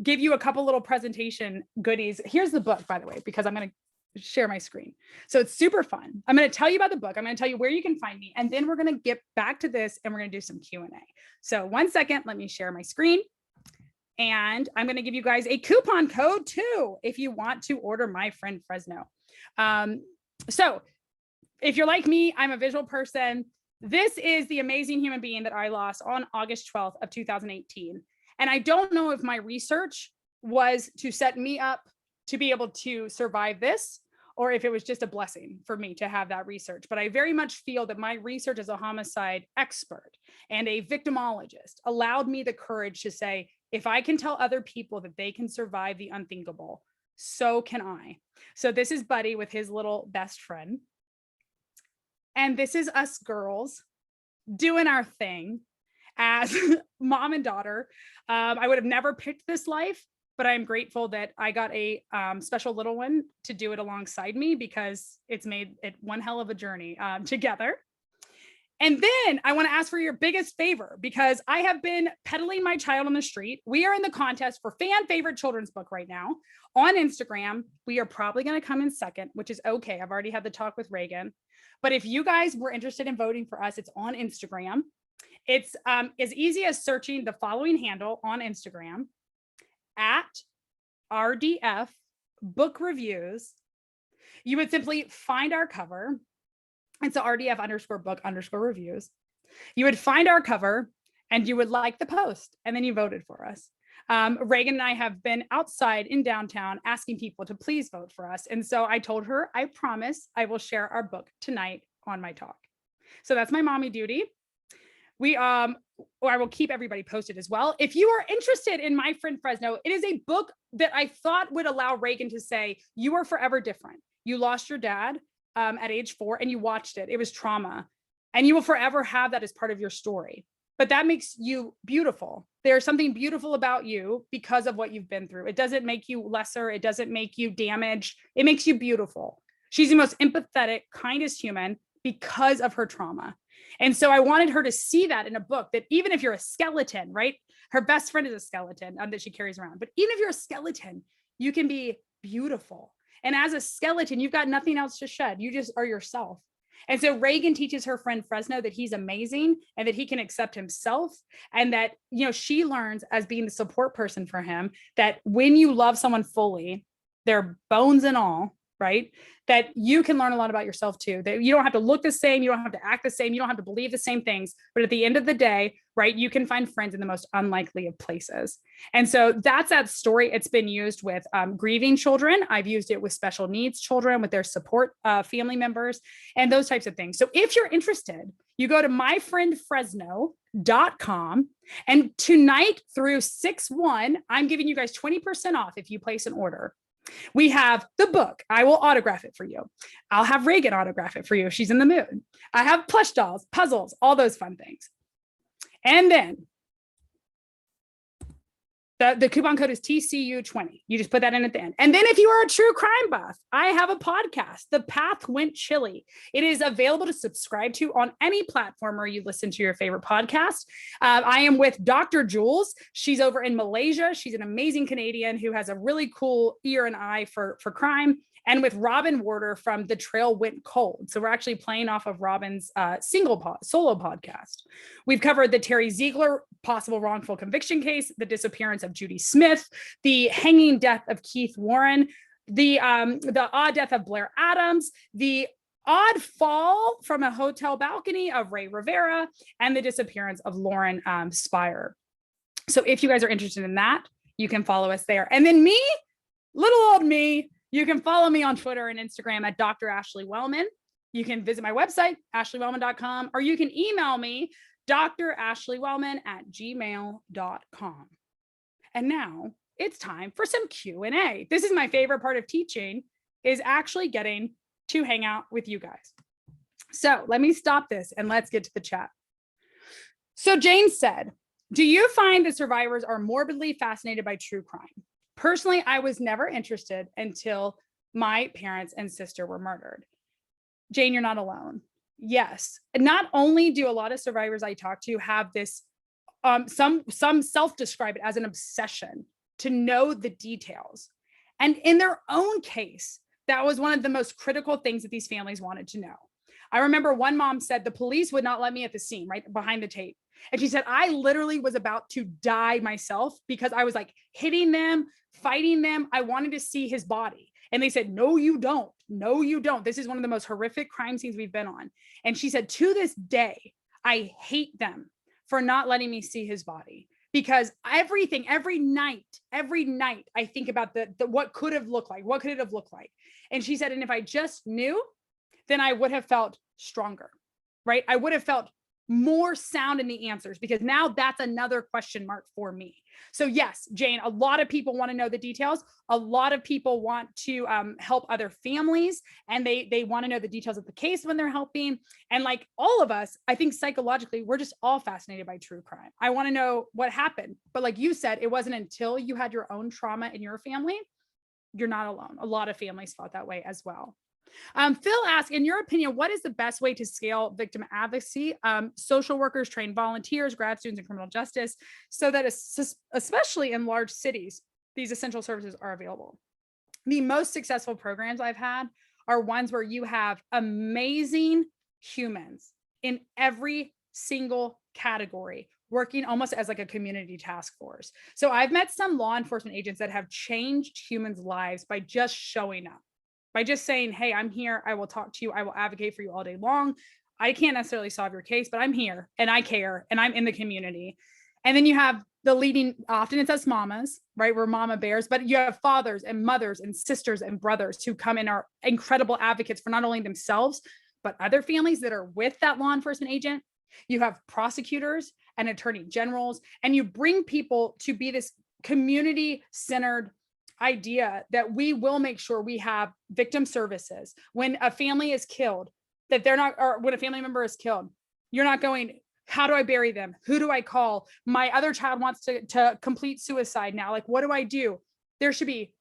give you a couple little presentation goodies. Here's the book, by the way, because I'm going to share my screen. So it's super fun. I'm going to tell you about the book. I'm going to tell you where you can find me. And then we're going to get back to this and we're going to do some Q&A. So 1 second, let me share my screen. And I'm going to give you guys a coupon code too, if you want to order my friend Fresno. So if you're like me, I'm a visual person. This is the amazing human being that I lost on August 12th of 2018. And I don't know if my research was to set me up to be able to survive this, or if it was just a blessing for me to have that research. But I very much feel that my research as a homicide expert and a victimologist allowed me the courage to say, if I can tell other people that they can survive the unthinkable, so can I. So this is Buddy with his little best friend. And this is us girls doing our thing as mom and daughter. I would have never picked this life, but I'm grateful that I got a special little one to do it alongside me because it's made it one hell of a journey together. And then I want to ask for your biggest favor because I have been peddling my child on the street. We are in the contest for fan favorite children's book right now on Instagram. We are probably going to come in second, which is okay. I've already had the talk with Reagan. But if you guys were interested in voting for us, it's on Instagram. It's as easy as searching the following handle on Instagram at RDF Book Reviews. You would simply find our cover. It's a RDF_book_reviews. You would find our cover and you would like the post and then you voted for us. Reagan and I have been outside in downtown asking people to please vote for us. And so I told her, I promise I will share our book tonight on my talk. So that's my mommy duty. I will keep everybody posted as well. If you are interested in my friend Fresno, it is a book that I thought would allow Reagan to say, you are forever different. You lost your dad at age 4 and you watched it. It was trauma and you will forever have that as part of your story. But that makes you beautiful. There's something beautiful about you because of what you've been through. It doesn't make you lesser. It doesn't make you damaged. It makes you beautiful. She's the most empathetic, kindest human because of her trauma. And so I wanted her to see that in a book, that even if you're a skeleton, right? Her best friend is a skeleton that she carries around. But even if you're a skeleton, you can be beautiful. And as a skeleton, you've got nothing else to shed. You just are yourself. And so Reagan teaches her friend Fresno that he's amazing and that he can accept himself. And that, you know, she learns as being the support person for him, that when you love someone fully, their bones and all, right? That you can learn a lot about yourself too, that you don't have to look the same. You don't have to act the same. You don't have to believe the same things, but at the end of the day, right, you can find friends in the most unlikely of places. And so that's that story. It's been used with grieving children. I've used it with special needs children, with their support family members and those types of things. So if you're interested, you go to myfriendfresno.com and tonight through 6/1, I'm giving you guys 20% off if you place an order. We have the book. I will autograph it for you. I'll have Reagan autograph it for you if she's in the mood. I have plush dolls, puzzles, all those fun things. And then the coupon code is TCU20. You just put that in at the end. And then if you are a true crime buff, I have a podcast, The Path Went Chilly. It is available to subscribe to on any platform where you listen to your favorite podcast. I am with Dr. Jules. She's over in Malaysia. She's an amazing Canadian who has a really cool ear and eye for crime. And with Robin Warder from The Trail Went Cold. So we're actually playing off of Robin's solo podcast. We've covered the Terry Ziegler possible wrongful conviction case, the disappearance of Judy Smith, the hanging death of Keith Warren, the odd death of Blair Adams, the odd fall from a hotel balcony of Ray Rivera, and the disappearance of Lauren Spire. So if you guys are interested in that, you can follow us there. And then me, little old me, You can follow me on Twitter and Instagram at Dr. Ashley Wellman. You can visit my website, ashleywellman.com, or you can email me, drashley.wellman@gmail.com. And now it's time for some Q&A. This is my favorite part of teaching, is actually getting to hang out with you guys. So let me stop this and let's get to the chat. So Jane said, do you find that survivors are morbidly fascinated by true crime? Personally, I was never interested until my parents and sister were murdered. Jane, you're not alone. Yes. Not only do a lot of survivors I talk to have this, some self-describe it as an obsession to know the details. And in their own case, that was one of the most critical things that these families wanted to know. I remember one mom said the police would not let me at the scene, right behind the tape. And she said, I literally was about to die myself because I was like hitting them, fighting them. I wanted to see his body. And they said, no, you don't. No, you don't. This is one of the most horrific crime scenes we've been on. And she said, to this day, I hate them for not letting me see his body, because every night, I think about the what could have looked like, what could it have looked like? And she said, and if I just knew, then I would have felt stronger, right? I would have felt more sound in the answers, because now that's another question mark for me. So yes, Jane, a lot of people want to know the details. A lot of people want to help other families, and they want to know the details of the case when they're helping. And like all of us, I think psychologically, we're just all fascinated by true crime. I want to know what happened. But like you said, it wasn't until you had your own trauma in your family. You're not alone. A lot of families felt that way as well. Phil asked, in your opinion, what is the best way to scale victim advocacy? Social workers train volunteers, grad students in criminal justice, so that especially in large cities, these essential services are available. The most successful programs I've had are ones where you have amazing humans in every single category, working almost as like a community task force. So I've met some law enforcement agents that have changed humans' lives by just showing up. By just saying, hey, I'm here, I will talk to you, I will advocate for you all day long. I can't necessarily solve your case, but I'm here and I care and I'm in the community. And then you have the leading, often it's us mamas, right? We're mama bears, but you have fathers and mothers and sisters and brothers who come and are incredible advocates for not only themselves, but other families that are with that law enforcement agent. You have prosecutors and attorney generals, and you bring people to be this community-centered idea that we will make sure we have victim services when a family is killed, that they're not, or when a family member is killed, you're not going, how do I bury them? Who do I call? My other child wants to complete suicide now. Like, what do I do? There should be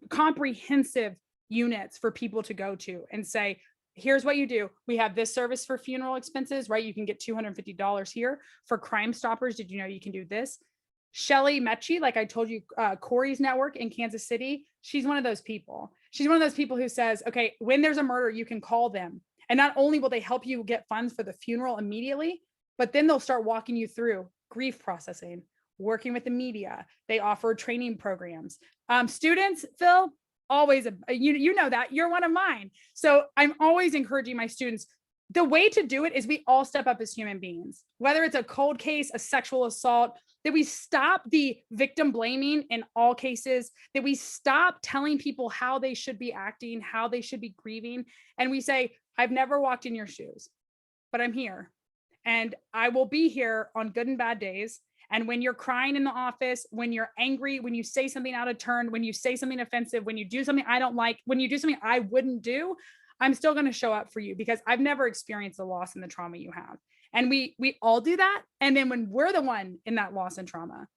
comprehensive units for people to go to and say, here's what you do. We have this service for funeral expenses, right? You can get $250 here. For Crime Stoppers, did you know you can do this? Shelly Mechie, like I told you, Corey's network in Kansas City, she's one of those people. She's one of those people who says, okay, when there's a murder, you can call them. And not only will they help you get funds for the funeral immediately, but then they'll start walking you through grief processing, working with the media. They offer training programs. Students, Phil, always, you know that, you're one of mine. So I'm always encouraging my students, the way to do it is we all step up as human beings, whether it's a cold case, a sexual assault, that we stop the victim blaming in all cases, that we stop telling people how they should be acting, how they should be grieving. And we say, I've never walked in your shoes, but I'm here and I will be here on good and bad days. And when you're crying in the office, when you're angry, when you say something out of turn, when you say something offensive, when you do something I don't like, when you do something I wouldn't do, I'm still going to show up for you because I've never experienced the loss and the trauma you have. And we all do that. And then when we're the one in that loss and trauma,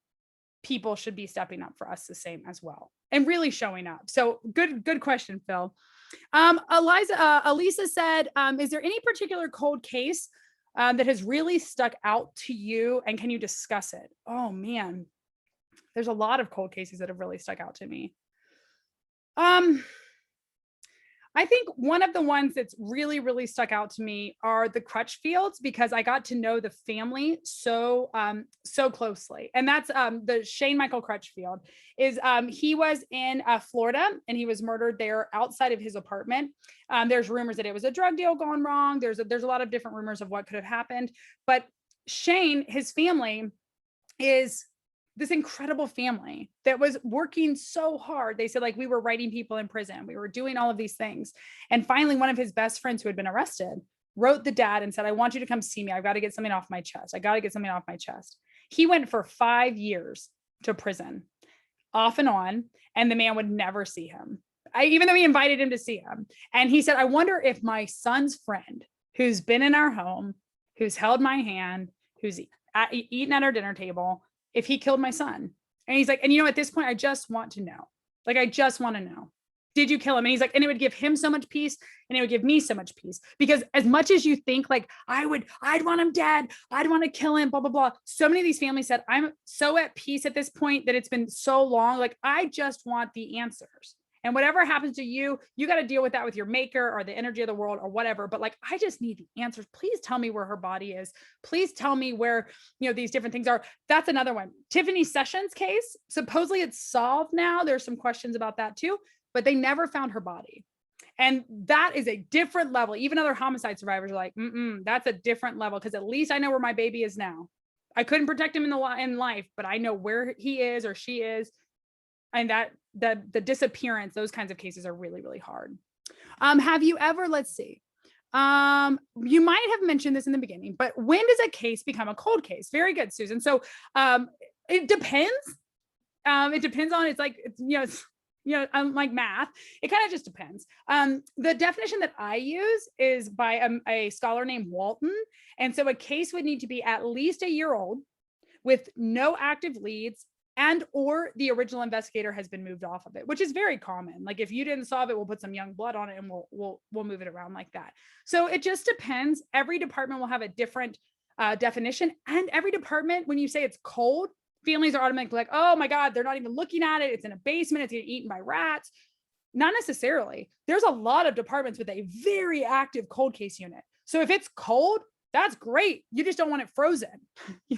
people should be stepping up for us the same as well and really showing up. So good question, Phil. Elisa said, is there any particular cold case that has really stuck out to you, and can you discuss it? Oh man, there's a lot of cold cases that have really stuck out to me. I think one of the ones that's really, really stuck out to me are the Crutchfields, because I got to know the family so closely. And that's the Shane Michael Crutchfield is he was in Florida and he was murdered there outside of his apartment. There's rumors that it was a drug deal gone wrong. There's a lot of different rumors of what could have happened. But Shane, his family is this incredible family that was working so hard. They said, like, we were writing people in prison. We were doing all of these things. And finally, one of his best friends who had been arrested wrote the dad and said, I want you to come see me. I've got to get something off my chest. I got to get something off my chest. He went for 5 years to prison, off and on, and the man would never see him. Even though he invited him to see him. And he said, I wonder if my son's friend, who's been in our home, who's held my hand, who's eaten at our dinner table, if he killed my son. And he's like, and at this point, I just want to know. Like, I just want to know. Did you kill him? And he's like, and it would give him so much peace, and it would give me so much peace. Because as much as you think like I'd want him dead, I'd want to kill him, blah, blah, blah. So many of these families said, I'm so at peace at this point that it's been so long. Like, I just want the answers. And whatever happens to you, you got to deal with that with your maker or the energy of the world or whatever. But like, I just need the answers. Please tell me where her body is. Please tell me where, these different things are. That's another one. Tiffany Sessions case, supposedly it's solved now. There's some questions about that too, but they never found her body. And that is a different level. Even other homicide survivors are like, that's a different level. Cause at least I know where my baby is now. I couldn't protect him in life, but I know where he is or she is. And that the disappearance, those kinds of cases are really, really hard. Have you ever, let's see, you might have mentioned this in the beginning, but when does a case become a cold case? Very good, Susan. So it depends. It depends on, it's unlike math, it kind of just depends. The definition that I use is by a scholar named Walton. And so a case would need to be at least a year old with no active leads, and or the original investigator has been moved off of it, which is very common. Like, if you didn't solve it, we'll put some young blood on it and we'll move it around like that. So it just depends. Every department will have a different definition, and every department, when you say it's cold, families are automatically like, oh my God, they're not even looking at it. It's in a basement. It's getting eaten by rats. Not necessarily. There's a lot of departments with a very active cold case unit. So if it's cold, that's great. You just don't want it frozen.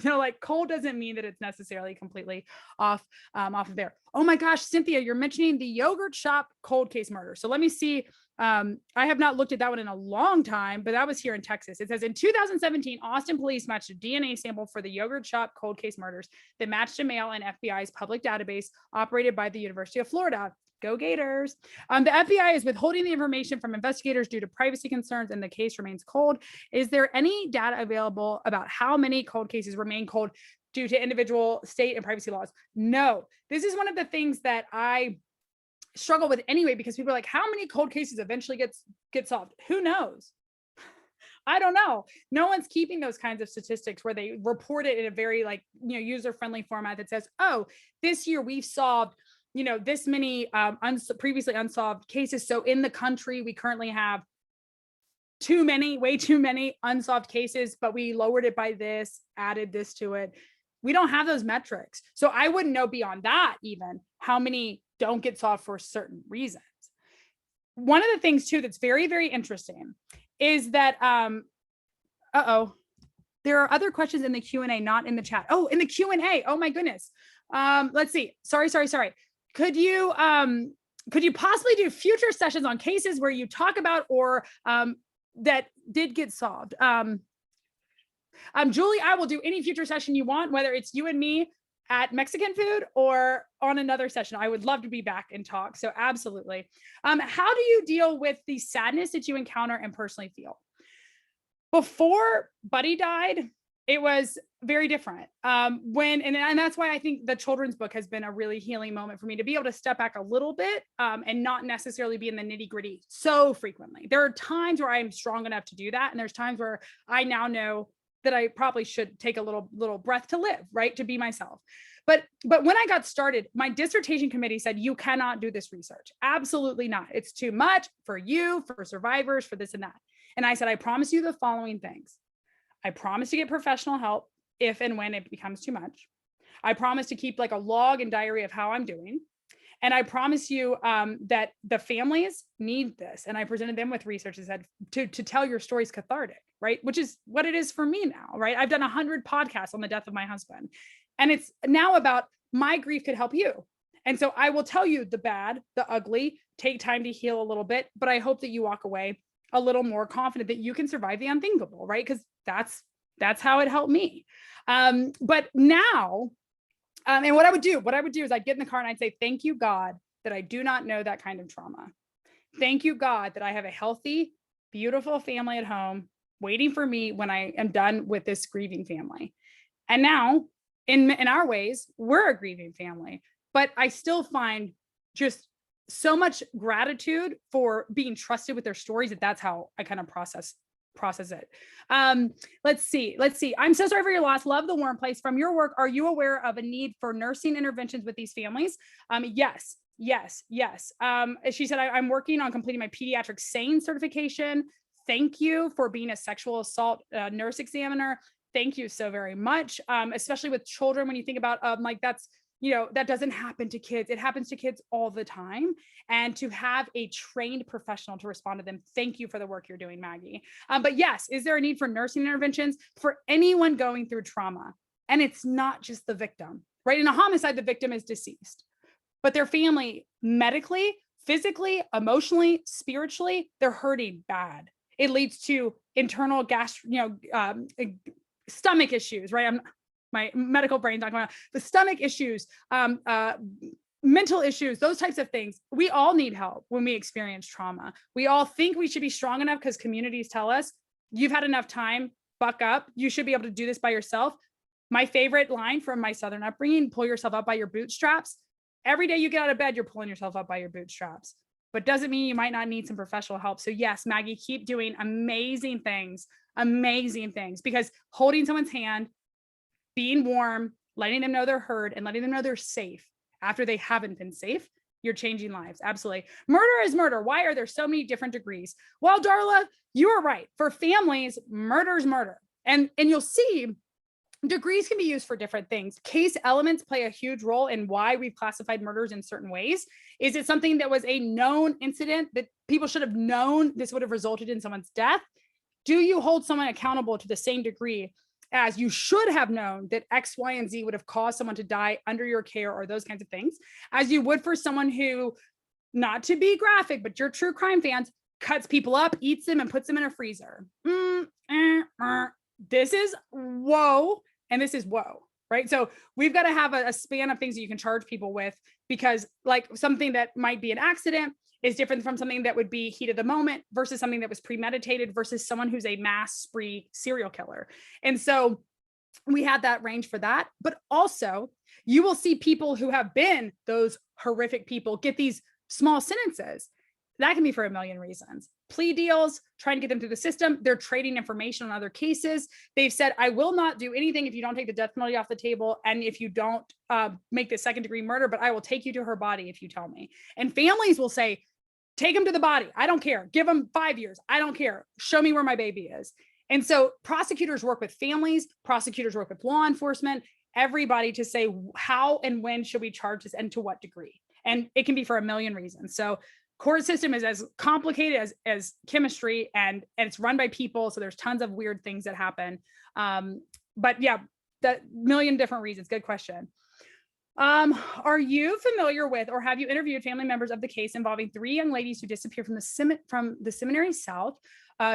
Like, cold doesn't mean that it's necessarily completely off of there. Oh my gosh, Cynthia, you're mentioning the yogurt shop cold case murder. So let me see. I have not looked at that one in a long time, but that was here in Texas. It says in 2017, Austin police matched a DNA sample for the yogurt shop cold case murders that matched a male in FBI's public database operated by the University of Florida. Go Gators. The FBI is withholding the information from investigators due to privacy concerns, and the case remains cold. Is there any data available about how many cold cases remain cold due to individual state and privacy laws? No. This is one of the things that I struggle with anyway, because people are like, how many cold cases eventually get solved? Who knows? I don't know. No one's keeping those kinds of statistics where they report it in a very user-friendly format that says, oh, this year we've solved this many previously unsolved cases. So in the country, we currently have way too many unsolved cases, but we lowered it by this, added this to it. We don't have those metrics. So I wouldn't know beyond that even how many don't get solved for certain reasons. One of the things too that's very, very interesting is that, there are other questions in the Q&A, not in the chat. Oh, in the Q&A. Oh my goodness. Let's see. Sorry. Could you possibly do future sessions on cases where you talk about or that did get solved? Julie, I will do any future session you want, whether it's you and me at Mexican food or on another session. I would love to be back and talk. So absolutely. How do you deal with the sadness that you encounter and personally feel? Before Buddy died, it was very different. And that's why I think the children's book has been a really healing moment for me to be able to step back a little bit and not necessarily be in the nitty gritty so frequently. There are times where I'm strong enough to do that. And there's times where I now know that I probably should take a little breath to live, right? To be myself. But when I got started, my dissertation committee said, you cannot do this research. Absolutely not. It's too much for you, for survivors, for this and that. And I said, I promise you the following things. I promise to get professional help if and when it becomes too much. I promise to keep like a log and diary of how I'm doing. And I promise you that the families need this. And I presented them with research that said to tell your stories cathartic, right? Which is what it is for me now, right? I've done 100 podcasts on the death of my husband. And it's now about my grief could help you. And so I will tell you the bad, the ugly, take time to heal a little bit, but I hope that you walk away a little more confident that you can survive the unthinkable, right? Because that's how it helped me. But now And what I would do is I'd get in the car and I'd say, thank you, God, that I do not know that kind of trauma. Thank you, God, that I have a healthy, beautiful family at home waiting for me when I am done with this grieving family. And now in our ways, we're a grieving family, but I still find just so much gratitude for being trusted with their stories that's how I kind of process it. Let's see. I'm so sorry for your loss. Love the warm place. From your work, are you aware of a need for nursing interventions with these families? Yes. She said, I'm working on completing my pediatric SANE certification. Thank you for being a sexual assault nurse examiner. Thank you so very much. Especially with children, when you think about like that's, that doesn't happen to kids. It happens to kids all the time. And to have a trained professional to respond to them. Thank you for the work you're doing, Maggie. But yes, is there a need for nursing interventions for anyone going through trauma? And it's not just the victim, right? In a homicide, the victim is deceased, but their family medically, physically, emotionally, spiritually, they're hurting bad. It leads to internal stomach issues, right? My medical brain's not going on. The stomach issues, mental issues, those types of things. We all need help when we experience trauma. We all think we should be strong enough because communities tell us, you've had enough time, buck up. You should be able to do this by yourself. My favorite line from my Southern upbringing, pull yourself up by your bootstraps. Every day you get out of bed, you're pulling yourself up by your bootstraps, but doesn't mean you might not need some professional help. So yes, Maggie, keep doing amazing things, because holding someone's hand, being warm, letting them know they're heard, and letting them know they're safe after they haven't been safe, you're changing lives. Absolutely. Murder is murder. Why are there so many different degrees? Well, Darla, you are right. For families, murder is murder. And you'll see degrees can be used for different things. Case elements play a huge role in why we've classified murders in certain ways. Is it something that was a known incident that people should have known this would have resulted in someone's death? Do you hold someone accountable to the same degree as you should have known that X, Y, and Z would have caused someone to die under your care, or those kinds of things, as you would for someone who, not to be graphic, but you're true crime fans, cuts people up, eats them, and puts them in a freezer? This is whoa, and this is whoa, right? So we've got to have a span of things that you can charge people with, because like something that might be an accident is different from something that would be heat of the moment versus something that was premeditated versus someone who's a mass spree serial killer. And so we had that range for that. But also you will see people who have been those horrific people get these small sentences. That can be for a million reasons. Plea deals, trying to get them through the system. They're trading information on other cases. They've said, I will not do anything if you don't take the death penalty off the table, and if you don't make this second-degree murder, but I will take you to her body if you tell me. And families will say, take him to the body. I don't care. Give him 5 years. I don't care. Show me where my baby is. And so prosecutors work with families, prosecutors work with law enforcement, everybody to say how and when should we charge this and to what degree. And it can be for a million reasons. So court system is as complicated as chemistry, and it's run by people. So there's tons of weird things that happen. But yeah, that million different reasons. Good question. Are you familiar with, or have you interviewed family members of the case involving 3 young ladies who disappeared from the Seminary South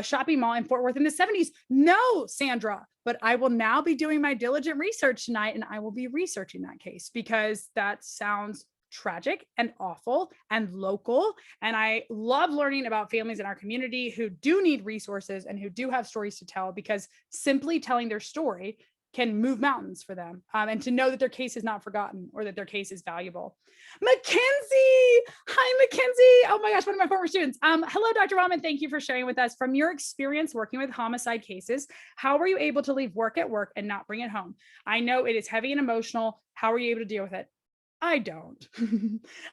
shopping mall in Fort Worth in the 70s? No, Sandra, but I will now be doing my diligent research tonight, and I will be researching that case, because that sounds tragic and awful and local. And I love learning about families in our community who do need resources and who do have stories to tell, because simply telling their story can move mountains for them, and to know that their case is not forgotten or that their case is valuable. Mackenzie, hi Mackenzie. Oh my gosh, one of my former students. Hello, Dr. Wellman. Thank you for sharing with us. From your experience working with homicide cases, how were you able to leave work at work and not bring it home? I know it is heavy and emotional. How were you able to deal with it? I don't.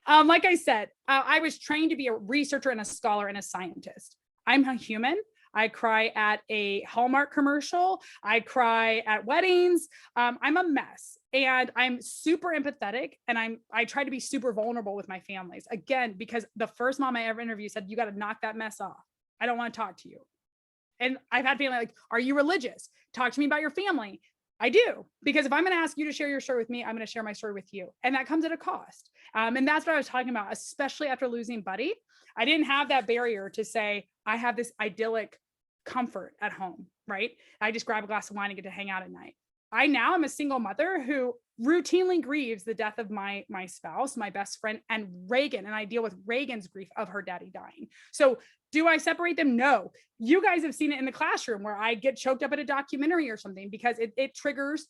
Like I said, I was trained to be a researcher and a scholar and a scientist. I'm a human. I cry at a Hallmark commercial. I cry at weddings. I'm a mess, and I'm super empathetic, and I try to be super vulnerable with my families. Again, because the first mom I ever interviewed said, you got to knock that mess off. I don't want to talk to you. And I've had family like, are you religious? Talk to me about your family. I do, because if I'm going to ask you to share your story with me, I'm going to share my story with you. And that comes at a cost. And that's what I was talking about, especially after losing Buddy. I didn't have that barrier to say, I have this idyllic comfort at home, right? I just grab a glass of wine and get to hang out at night. I now am a single mother who routinely grieves the death of my spouse, my best friend, and Reagan, and I deal with Reagan's grief of her daddy dying. So do I separate them? No. You guys have seen it in the classroom where I get choked up at a documentary or something because it triggers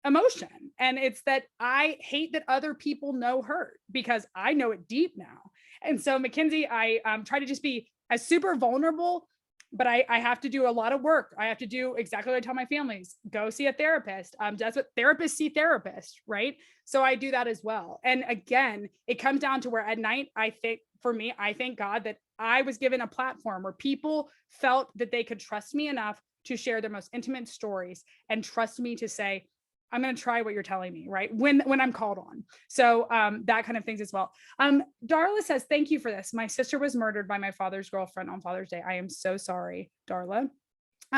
emotion. And it's that I hate that other people know hurt because I know it deep now. And so Mackenzie, I try to just be as super vulnerable, but I have to do a lot of work. I have to do exactly what I tell my families, go see a therapist. That's what therapists see therapists, right? So I do that as well. And again, it comes down to where at night, I think for me, I thank God that I was given a platform where people felt that they could trust me enough to share their most intimate stories and trust me to say, I'm going to try what you're telling me, right? When I'm called on. So that kind of things as well. Darla says, thank you for this. My sister was murdered by my father's girlfriend on Father's Day. I am so sorry, Darla.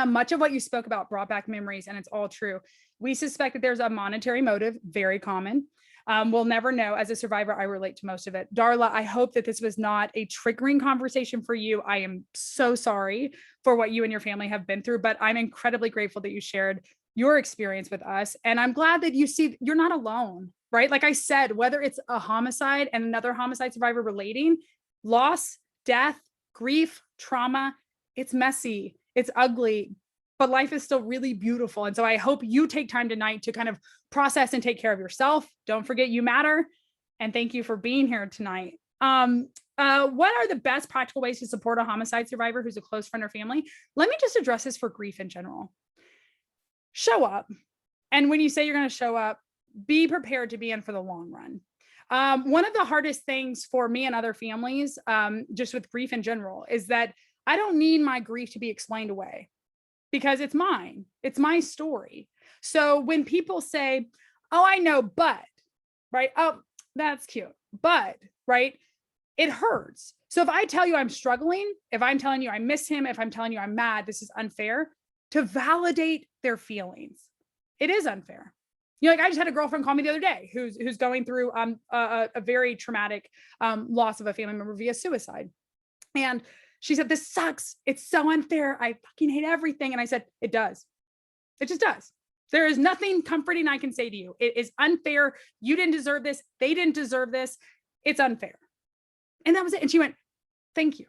Much of what you spoke about brought back memories, and it's all true. We suspect that there's a monetary motive, very common. We'll never know. As a survivor, I relate to most of it. Darla, I hope that this was not a triggering conversation for you. I am so sorry for what you and your family have been through, but I'm incredibly grateful that you shared your experience with us. And I'm glad that you see you're not alone, right? Like I said, whether it's a homicide and another homicide survivor relating, loss, death, grief, trauma, it's messy, it's ugly, but life is still really beautiful. And so I hope you take time tonight to kind of process and take care of yourself. Don't forget you matter. And thank you for being here tonight. What are the best practical ways to support a homicide survivor who's a close friend or family? Let me just address this for grief in general. Show up. And when you say you're going to show up, be prepared to be in for the long run. One of the hardest things for me and other families, just with grief in general, is that I don't need my grief to be explained away because it's mine. It's my story. So when people say, oh, I know, but, right? Oh, that's cute. But, right? It hurts. So if I tell you I'm struggling, if I'm telling you I miss him, if I'm telling you I'm mad, this is unfair. To validate their feelings, it is unfair. You know, like I just had a girlfriend call me the other day who's going through a very traumatic loss of a family member via suicide. And she said, this sucks. It's so unfair. I fucking hate everything. And I said, it does. It just does. There is nothing comforting I can say to you. It is unfair. You didn't deserve this. They didn't deserve this. It's unfair. And that was it. And she went, thank you.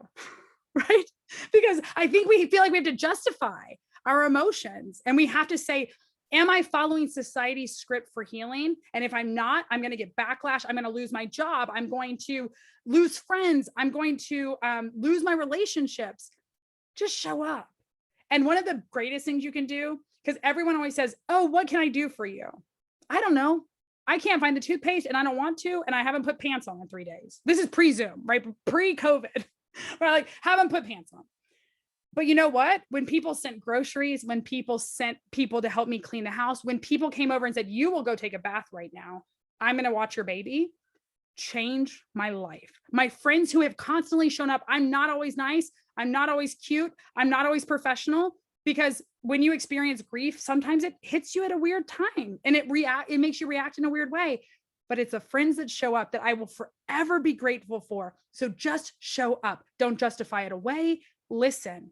Right? Because I think we feel like we have to justify our emotions. And we have to say, am I following society's script for healing? And if I'm not, I'm going to get backlash. I'm going to lose my job. I'm going to lose friends. I'm going to lose my relationships. Just show up. And one of the greatest things you can do, because everyone always says, oh, what can I do for you? I don't know. I can't find the toothpaste and I don't want to. And I haven't put pants on in 3 days. This is pre-Zoom, right? Pre-COVID. Where I like haven't put pants on. But you know what? When people sent groceries, when people sent people to help me clean the house, when people came over and said, you will go take a bath right now, I'm going to watch your baby, change my life. My friends who have constantly shown up, I'm not always nice. I'm not always cute. I'm not always professional, because when you experience grief, sometimes it hits you at a weird time and it makes you react in a weird way. But it's the friends that show up that I will forever be grateful for. So just show up. Don't justify it away. Listen.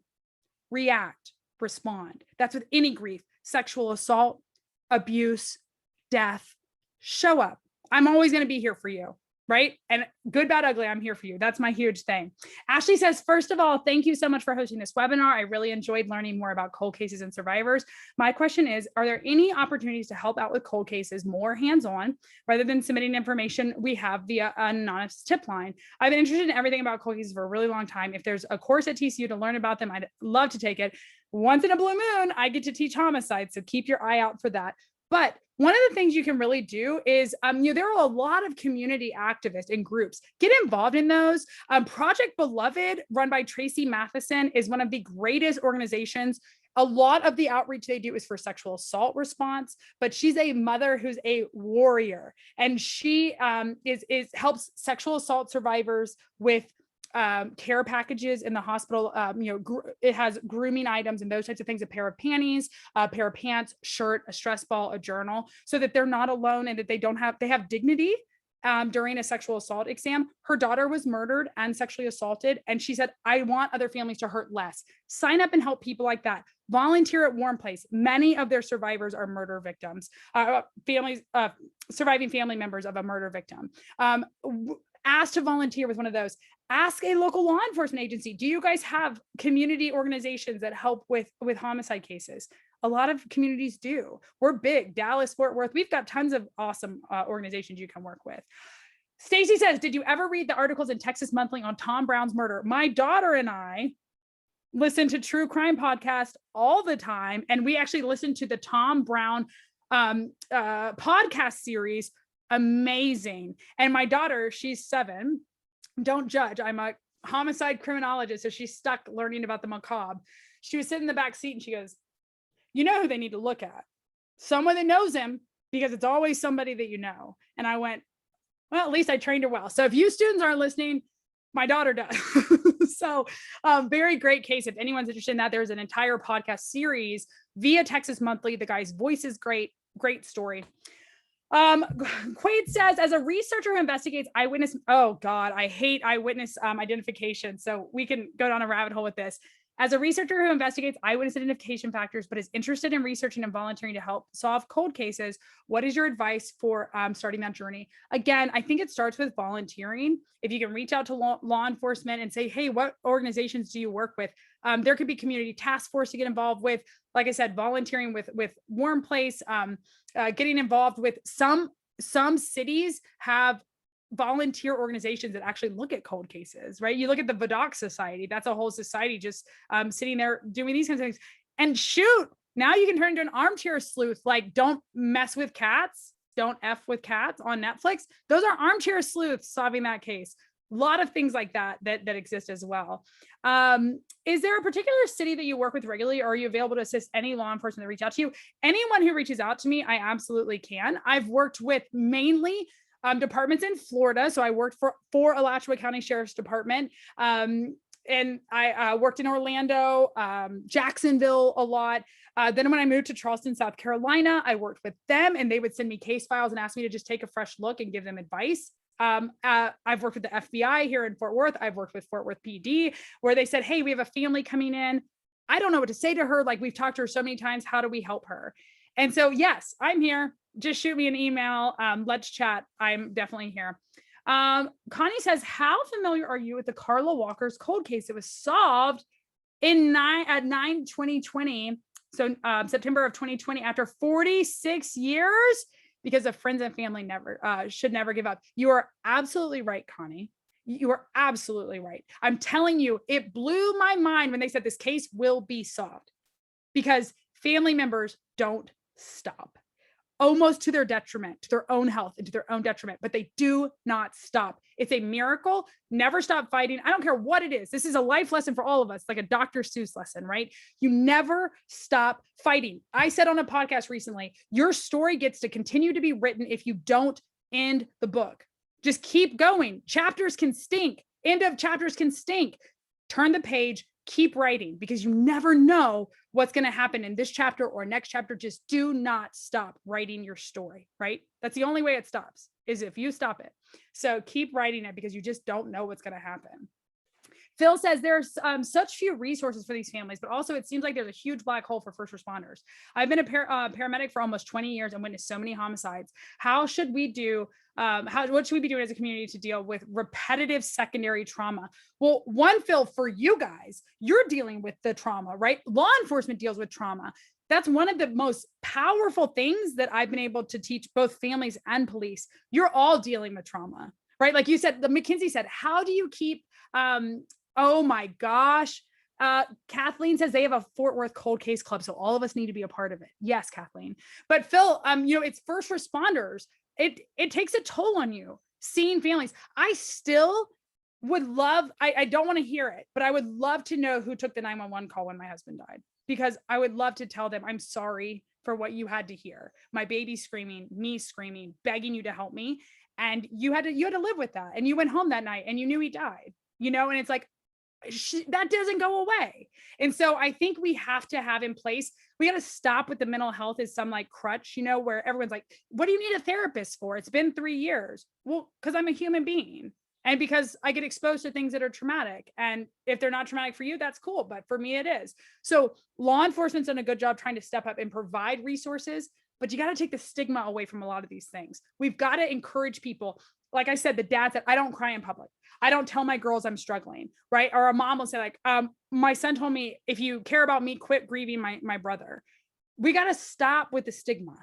React, respond. That's with any grief, sexual assault, abuse, death. Show up. I'm always going to be here for you, right? And good, bad, ugly, I'm here for you. That's my huge thing. Ashley says, first of all, thank you so much for hosting this webinar. I really enjoyed learning more about cold cases and survivors. My question is, are there any opportunities to help out with cold cases more hands-on rather than submitting information we have via an anonymous tip line? I've been interested in everything about cold cases for a really long time. If there's a course at TCU to learn about them, I'd love to take it. Once in a blue moon, I get to teach homicide, so keep your eye out for that. But one of the things you can really do is, there are a lot of community activists and groups. Get involved in those. Project Beloved, run by Tracy Matheson, is one of the greatest organizations. A lot of the outreach they do is for sexual assault response, but she's a mother who's a warrior, and she helps sexual assault survivors with care packages in the hospital. It has grooming items and those types of things, a pair of panties, a pair of pants, shirt, a stress ball, a journal, so that they're not alone and that they have dignity during a sexual assault exam. Her daughter was murdered and sexually assaulted. And she said, I want other families to hurt less. Sign up and help people like that. Volunteer at Warm Place. Many of their survivors are murder victims, surviving family members of a murder victim. Ask to volunteer with one of those. Ask a local law enforcement agency. Do you guys have community organizations that help with homicide cases? A lot of communities do. We're big, Dallas, Fort Worth. We've got tons of awesome organizations you can work with. Stacy says, did you ever read the articles in Texas Monthly on Tom Brown's murder? My daughter and I listen to true crime podcasts all the time. And we actually listened to the Tom Brown podcast series. Amazing. And my daughter, she's 7. Don't judge. I'm a homicide criminologist. So she's stuck learning about the macabre. She was sitting in the back seat and she goes, you know who they need to look at? Someone that knows him, because it's always somebody that you know. And I went, well, at least I trained her well. So if you students aren't listening, my daughter does. So very great case. If anyone's interested in that, there's an entire podcast series via Texas Monthly. The guy's voice is great. Great story. Quaid says, as a researcher who investigates eyewitness, oh God, I hate eyewitness identification. So we can go down a rabbit hole with this. As a researcher who investigates eyewitness identification factors, but is interested in researching and volunteering to help solve cold cases, what is your advice for starting that journey? Again, I think it starts with volunteering. If you can reach out to law enforcement and say, hey, what organizations do you work with? There could be community task force to get involved with. Like I said, volunteering with Warm Place, getting involved with some cities have volunteer organizations that actually look at cold cases, right? You look at the Vidocq Society, that's a whole society just sitting there doing these kinds of things. And shoot, now you can turn into an armchair sleuth, like don't mess with cats, don't F with cats on Netflix. Those are armchair sleuths solving that case. A lot of things like that exist as well. Is there a particular city that you work with regularly, or are you available to assist any law enforcement that reach out to you? Anyone who reaches out to me, I absolutely can. I've worked with mainly departments in Florida. So I worked for Alachua County Sheriff's Department. And I worked in Orlando, Jacksonville a lot. Then when I moved to Charleston, South Carolina, I worked with them and they would send me case files and ask me to just take a fresh look and give them advice. I've worked with the FBI here in Fort Worth. I've worked with Fort Worth PD, where they said, hey, we have a family coming in. I don't know what to say to her. Like, we've talked to her so many times. How do we help her? And so, yes, I'm here. Just shoot me an email. Let's chat. I'm definitely here. Connie says, how familiar are you with the Carla Walker's cold case? It was solved in 9/2020. So September of 2020, after 46 years, because of friends and family should never give up. You are absolutely right, Connie. You are absolutely right. I'm telling you, it blew my mind when they said this case will be solved, because family members don't stop, almost to their detriment, to their own health and to their own detriment, but they do not stop. It's a miracle. Never stop fighting. I don't care what it is. This is a life lesson for all of us, like a Dr. Seuss lesson, right? You never stop fighting. I said on a podcast recently, your story gets to continue to be written if you don't end the book. Just keep going. Chapters can stink. End of chapters can stink. Turn the page. Keep writing, because you never know what's going to happen in this chapter or next chapter. Just do not stop writing your story, right? That's the only way it stops, is if you stop it. So keep writing it, because you just don't know what's going to happen. Phil says there's such few resources for these families, but also it seems like there's a huge black hole for first responders. I've been a paramedic for almost 20 years and witnessed so many homicides. What should we be doing as a community to deal with repetitive secondary trauma? Well, one, Phil, for you guys, you're dealing with the trauma, right? Law enforcement deals with trauma. That's one of the most powerful things that I've been able to teach both families and police. You're all dealing with trauma, right? Like you said, the McKinsey said, how do you keep, oh my gosh. Kathleen says they have a Fort Worth cold case club, so all of us need to be a part of it. Yes, Kathleen. But Phil, it's first responders. It takes a toll on you seeing families. I still would love, I don't want to hear it, but I would love to know who took the 911 call when my husband died, because I would love to tell them, I'm sorry for what you had to hear. My baby screaming, me screaming, begging you to help me. And you had to live with that. And you went home that night and you knew he died, and it's like, that doesn't go away. And so I think we have to have in place, we got to stop with the mental health as some like crutch, where everyone's like, what do you need a therapist for? It's been 3 years. Well, because I'm a human being and because I get exposed to things that are traumatic. And if they're not traumatic for you, that's cool. But for me, it is. So law enforcement's done a good job trying to step up and provide resources, but you got to take the stigma away from a lot of these things. We've got to encourage people. Like I said, the dad said, I don't cry in public. I don't tell my girls I'm struggling, right? Or a mom will say like, my son told me, if you care about me, quit grieving my brother. We got to stop with the stigma.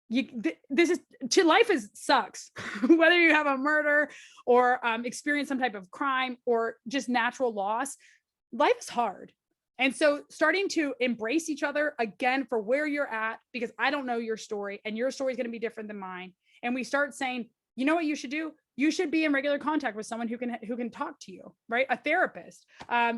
Life sucks, whether you have a murder or experience some type of crime or just natural loss, life is hard. And so starting to embrace each other again for where you're at, because I don't know your story and your story is going to be different than mine. And we start saying, you know what you should do? You should be in regular contact with someone who can talk to you, right? A therapist.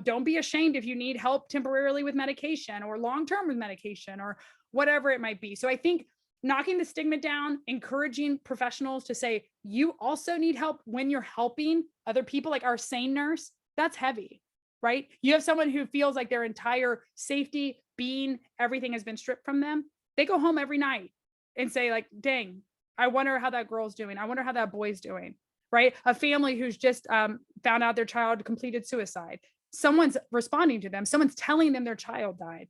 Don't be ashamed if you need help temporarily with medication or long-term with medication or whatever it might be. So I think knocking the stigma down, encouraging professionals to say, you also need help when you're helping other people, like our SANE nurse, that's heavy, right? You have someone who feels like their entire safety, being, everything has been stripped from them. They go home every night and say like, dang, I wonder how that girl's doing. I wonder how that boy's doing, right? A family who's just found out their child completed suicide. Someone's responding to them. Someone's telling them their child died.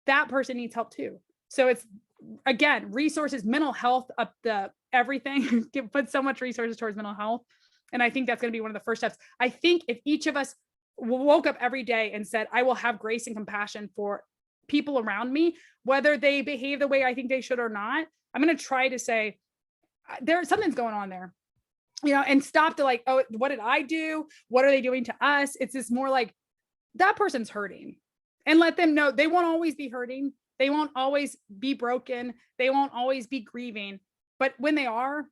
That person needs help too. So it's, again, resources, mental health, up the everything, put so much resources towards mental health. And I think that's going to be one of the first steps. I think if each of us woke up every day and said, I will have grace and compassion for people around me, whether they behave the way I think they should or not, I'm going to try to say, there's something's going on there, and stop to like, oh, what did I do? What are they doing to us? It's this more like that person's hurting, and let them know they won't always be hurting. They won't always be broken. They won't always be grieving, but when they are,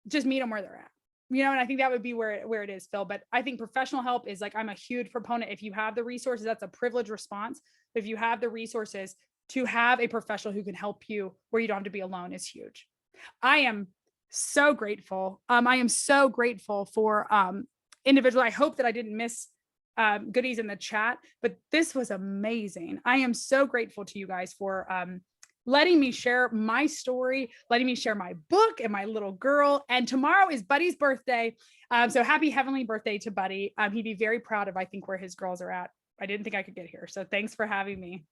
just meet them where they're at, and I think that would be where it is, Phil. But I think professional help is like, I'm a huge proponent. If you have the resources, that's a privileged response. If you have the resources to have a professional who can help you where you don't have to be alone is huge. I am so grateful. I am so grateful for individual. I hope that I didn't miss goodies in the chat, but this was amazing. I am so grateful to you guys for letting me share my story, letting me share my book and my little girl. And tomorrow is Buddy's birthday. So happy heavenly birthday to Buddy. He'd be very proud of, I think, where his girls are at. I didn't think I could get here. So thanks for having me.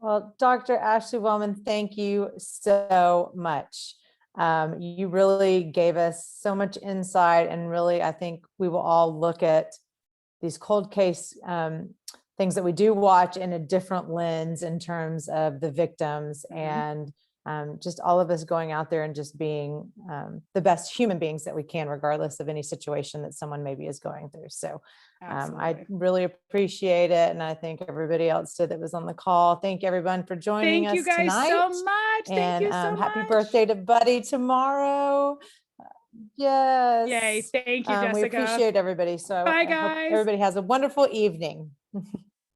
Well, Dr. Ashley Wellman, thank you so much. You really gave us so much insight, and really, I think we will all look at these cold case things that we do watch in a different lens in terms of the victims, and just all of us going out there and just being the best human beings that we can, regardless of any situation that someone maybe is going through. So I really appreciate it. And I think everybody else did that was on the call. Thank you, everyone, for joining us tonight. Thank you guys so much. Thank you so much. Happy birthday to Buddy tomorrow. Yes. Yay. Thank you, Jessica. We appreciate everybody. So bye, I guys. hope everybody has a wonderful evening.